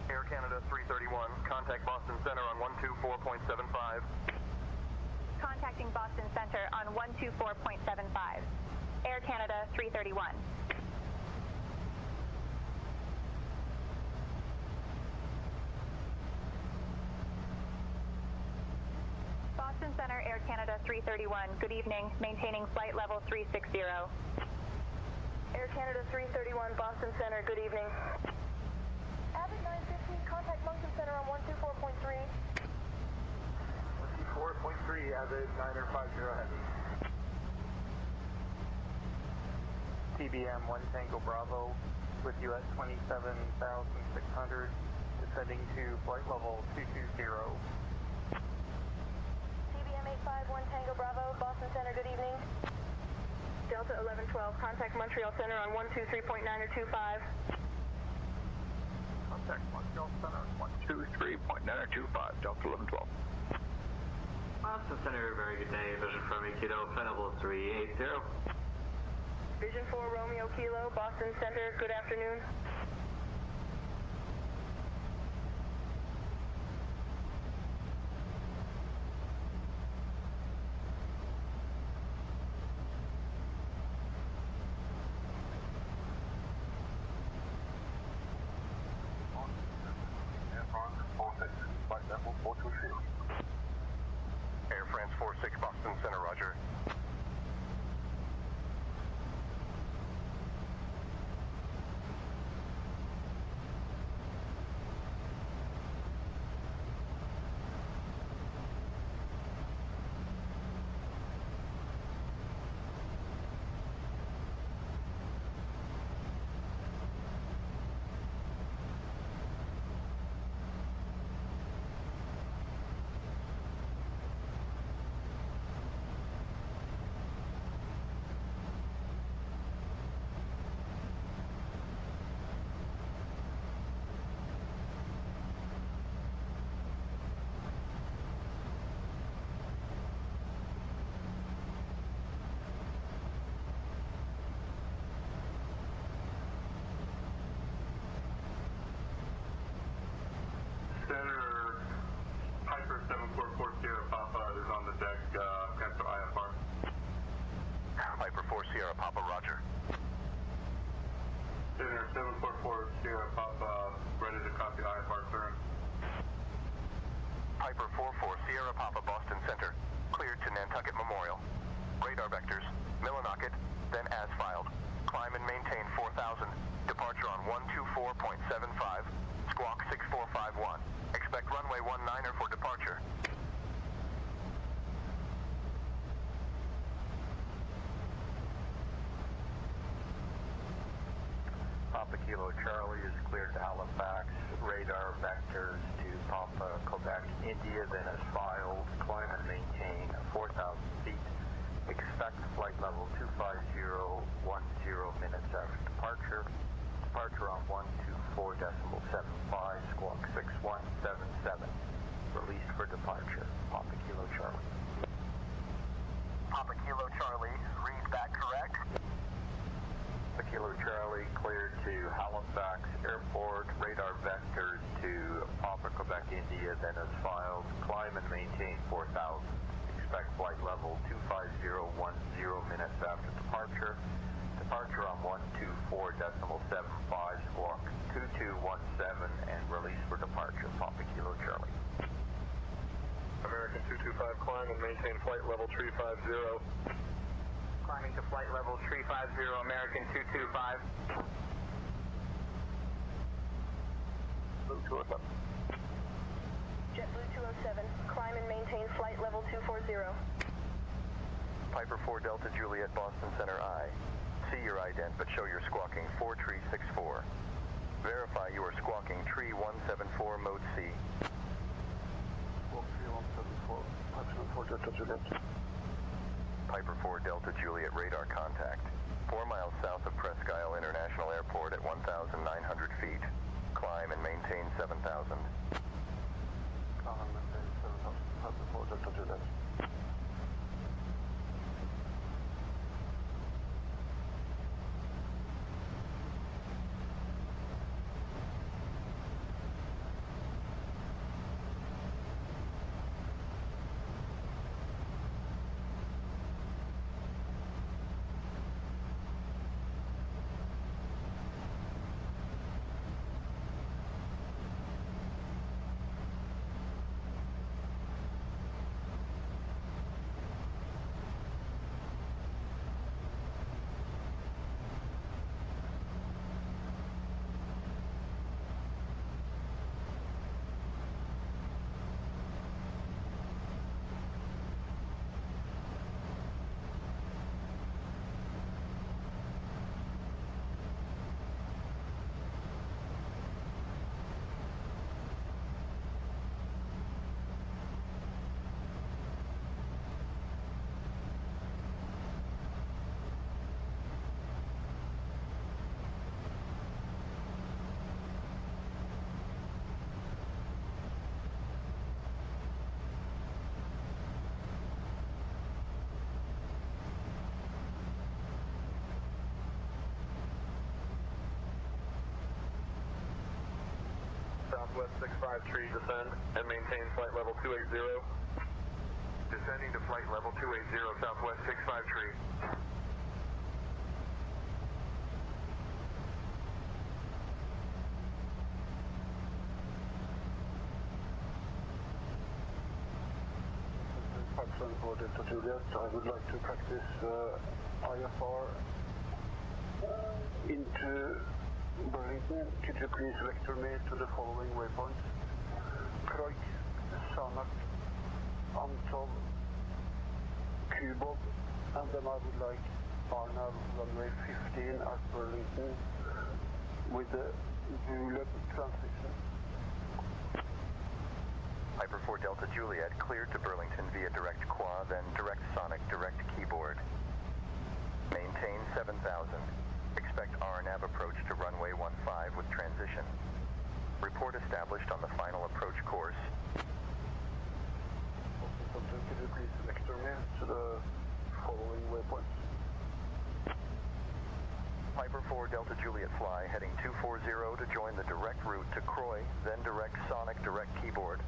Air Canada 331, contact Boston Center on 124.75. Contacting Boston Center on 124.75. Air Canada 331. Boston Center, Air Canada 331. Good evening. Maintaining flight level 360. Air Canada 331, Boston Center, good evening. Avid 950, contact Moncton Center on 124.3. 124.3, Avid 950 Heavy. TBM 1 Tango Bravo with you at 27,600, descending to flight level 220. TBM851 Tango Bravo, Boston Center, good evening. Delta 1112, contact Montreal Center on 123.9 or 25. Contact Montreal Center on 123.9 or 25, Delta 1112. Boston Center, very good day. Vision from Kilo, flight level 380. Vision 4 Romeo Kilo, Boston Center, good afternoon. Air France 46, Boston Center, roger. Center, Piper 744 Sierra Papa is on the deck, transfer IFR. Piper 4 Sierra Papa, roger. Center 744 Sierra Papa, ready to copy IFR clearance. Piper 44 Sierra Papa, Boston Center, cleared to Nantucket Memorial. Radar vectors, Millinocket, then as filed. Climb and maintain 4,000. Departure on 124.75. Squawk 6451. Expect runway 19er for departure. Papa Kilo Charlie is cleared to Halifax. Radar vectors to Papa Quebec, India, then as filed. Climb and maintain 4,000 feet. Expect flight level 25010 minutes after departure. Departure on 124.75, squawk 6177. Released for departure. Papa Kilo Charlie. Papa Kilo Charlie, read back correct? Papa Kilo Charlie cleared to Halifax Airport. Radar vectors to Papa Papa Quebec India, then as filed. Climb and maintain 4,000. Expect flight level 25010 minutes after departure. Departure on 124.75, squawk 2217, and release for departure. Papa Kilo Charlie. American 225, climb and maintain flight level 350. Climbing to flight level 350, American 225. Blue 207. JetBlue 207, climb and maintain flight level 240. Piper 4 Delta Juliet, Boston Center I. See your ident, but show you're squawking 4364. Verify you are squawking tree 174, mode C. Squawk 3174, Piper 4 Delta Juliet. Piper 4 Delta Juliet, radar contact. 4 miles south of Presque Isle International Airport at 1,900 feet. Climb and maintain 7,000. Climb and maintain 7,000, Piper 4 Delta Juliet. Southwest 653, descend and maintain flight level 280. Descending to flight level 280, Southwest 653. Pipeline for Delta Juliet. I would like to practice IFR into Burlington. Could you please vector me to the following waypoints? Croix, Sanak, Antol, Kubob, and then I would like Arnav runway 15 at Burlington with the Julep transition. Piper 4 Delta Juliet, cleared to Burlington via direct QA, then direct Sonic, direct keyboard. Maintain 7,000. Expect RNAV approach to runway 15 with transition. Report established on the final approach course. Could you please vector me to the following waypoints? Piper 4 Delta Juliet fly, heading 240 to join the direct route to Croy, then direct Sonic, direct keyboard.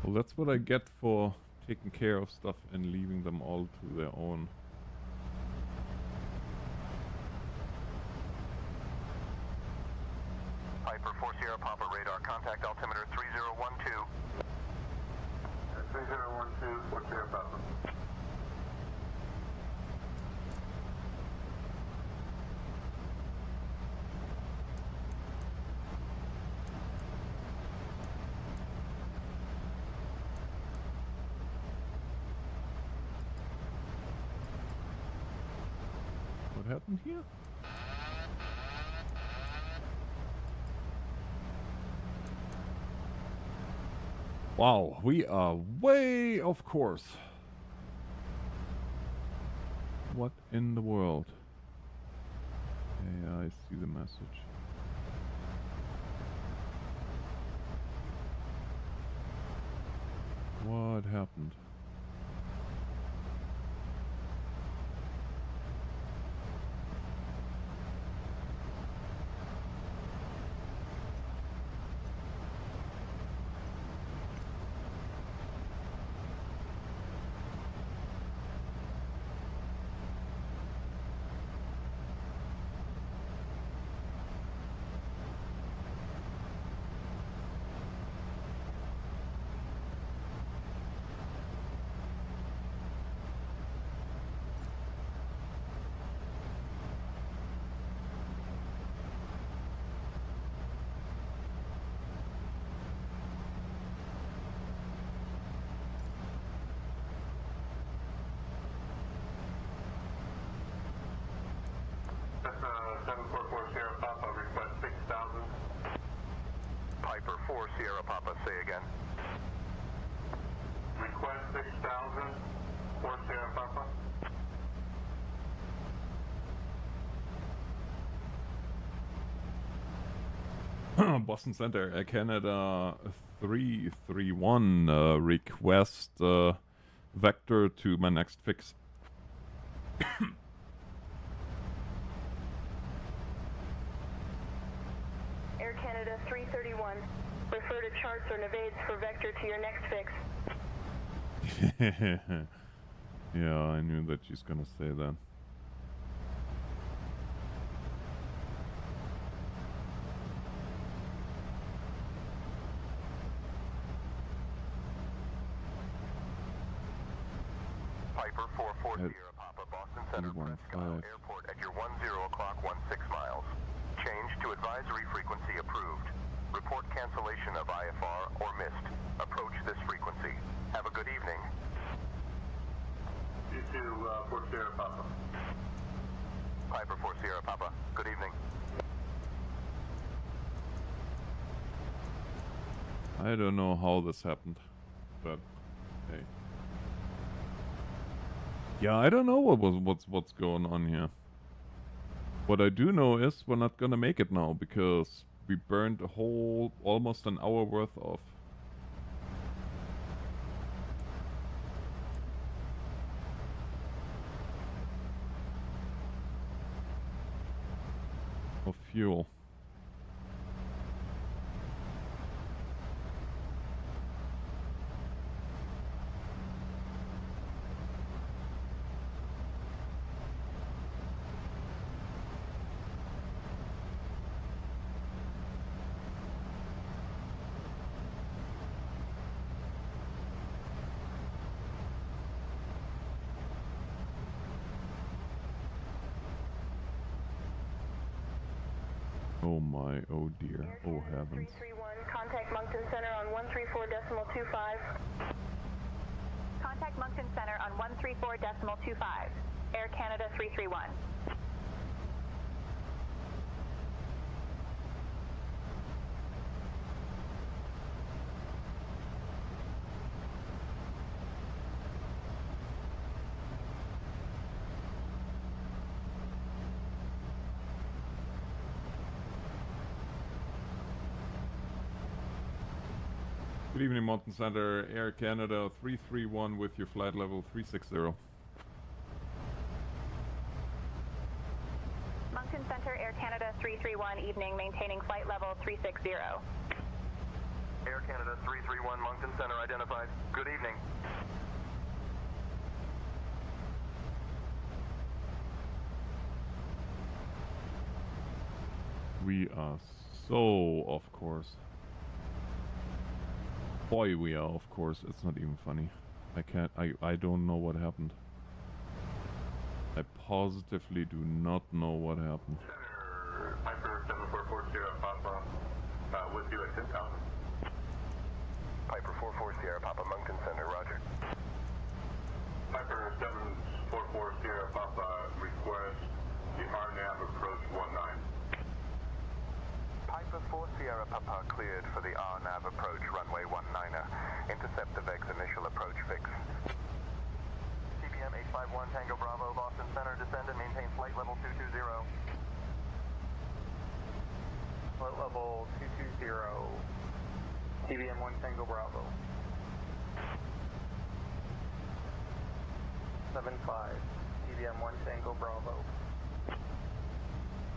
Well, that's what I get for taking care of stuff and leaving them all to their own. Piper 4 Sierra Papa radar, contact altimeter 3012. 3012, what's your Papa? happened here? Wow, we are way off course. What in the world? Yeah, I see the message. What happened? Cessna 744 Sierra Papa, request 6,000. Piper 4 Sierra Papa, say again. Request 6,000 for Sierra Papa. Boston Center, Canada 331, request vector to my next fix. Air Canada 331, refer to charts or navades for vector to your next fix. Yeah, I knew that she's gonna say that. Piper 44 Sierra Papa, Boston Center, Presque Isle Airport at your 10 o'clock 16 miles. Change to advisory frequency approved. Report cancellation of IFR or missed. Approach this frequency. Have a good evening. You two, for Sierra Papa. Piper 4 Sierra Papa, good evening. I don't know how this happened, but hey. Yeah, I don't know what's going on here. What I do know is we're not gonna make it now because we burned a whole almost an hour worth of fuel. Oh my, oh dear, oh heavens. 331, contact Moncton Center on 134.25. Contact Moncton Center on 134.25. Air Canada 331. Good evening, Mountain Center, Air Canada 331 with your flight level 360. Moncton Center, Air Canada 331, evening, maintaining flight level 360. Air Canada 331, Moncton Center identified. Good evening. We are so off course. Boy, we are off course. It's not even funny. I don't know what happened. I positively do not know what happened. Center, Piper 744 Sierra Papa, with you at 10,000. Piper 44 Sierra Papa, Moncton Center, roger. Piper 744 Sierra Papa, request RNAV approach 19. Piper 4 Sierra Papa cleared for the RNAV approach runway 19er. Intercept the VEG's initial approach fix. CBM 851 Tango Bravo, Boston Center, descend and maintain flight level 220. Flight level 220. CBM 1 Tango Bravo. 75. CBM 1 Tango Bravo.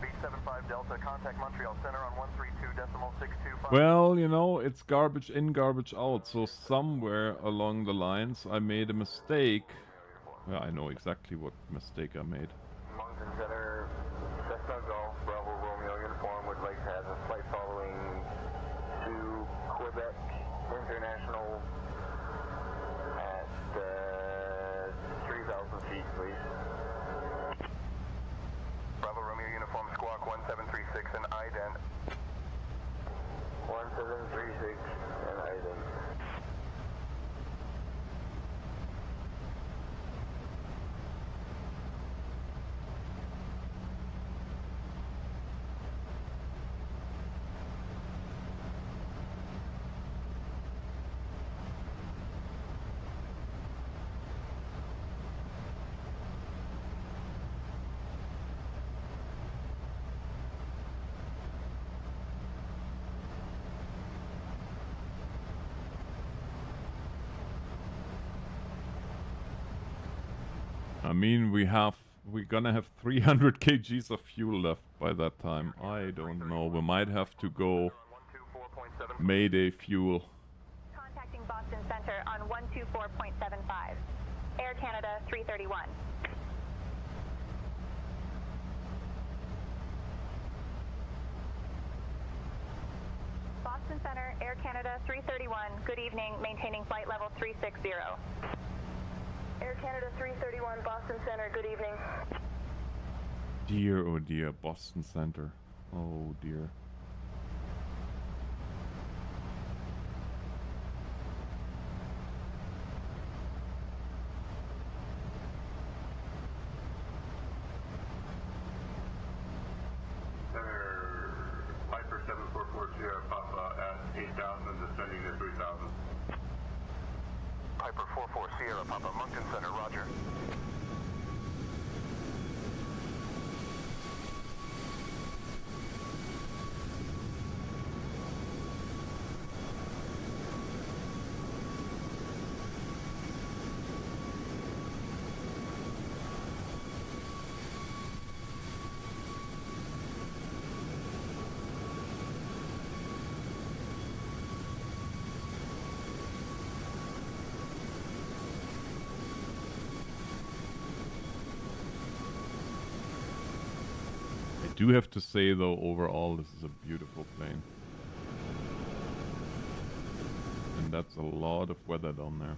B7M8 Delta, contact Montreal Center on 132.625. Well, you know, it's garbage in, garbage out, so somewhere along the lines I made a mistake. Yeah, I know exactly what mistake I made. Moncton Center, Cessna Golf, Bravo Romeo uniform would like to have a flight following to Quebec International at 3,000 feet, please. Bravo Romeo uniform squawk 1736 and ident. 1736 and ident. I mean, we're gonna have 300 kgs of fuel left by that time. I don't know. We might have to go Mayday fuel. Contacting Boston Center on 124.75. Air Canada 331. Boston Center, Air Canada 331. Good evening. Maintaining flight level 360. Air Canada 331, Boston Center, good evening. Dear, oh dear, Boston Center. Oh dear. Center, Piper 744 Sierra Papa at 8,000, descending to 3,000. Piper 44 Sierra Papa, Moncton Center, roger. I do have to say though, overall this is a beautiful plane. And that's a lot of weather down there.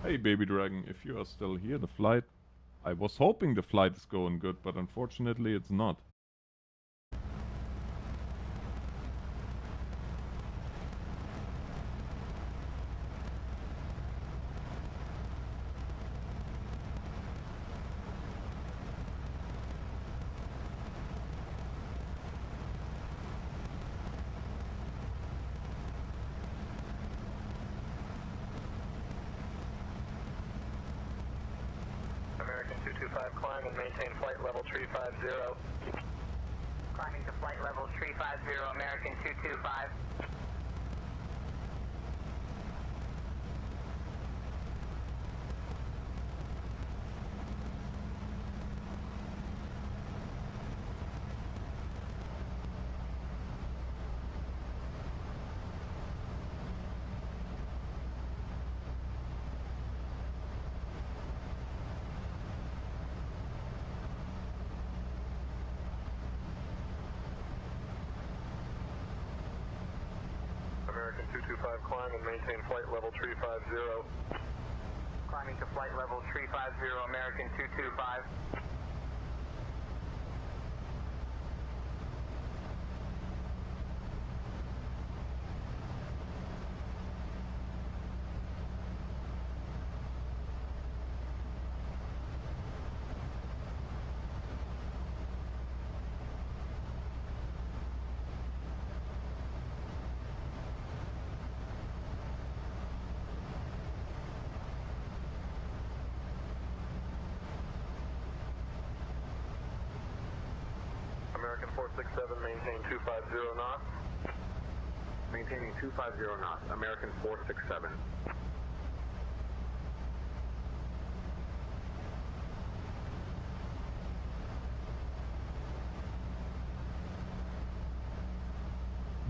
Hey Baby Dragon, if you are still here, the flight... I was hoping the flight is going good, but unfortunately it's not. American 225, climb and maintain flight level 350. Climbing to flight level 350, American 225. 225, climb and maintain flight level 350. Climbing to flight level 350, American 225. American 467, maintain 250 knots. Maintaining 250 knots. American 467.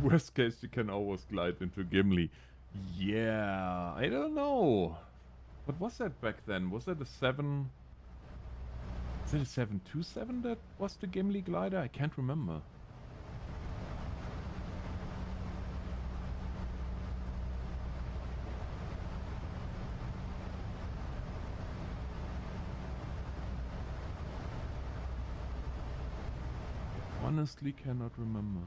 Worst case, you can always glide into Gimli. Yeah, I don't know. What was that back then? Was that a 7... Is it a 727 that was the Gimli glider? I can't remember. Honestly cannot remember.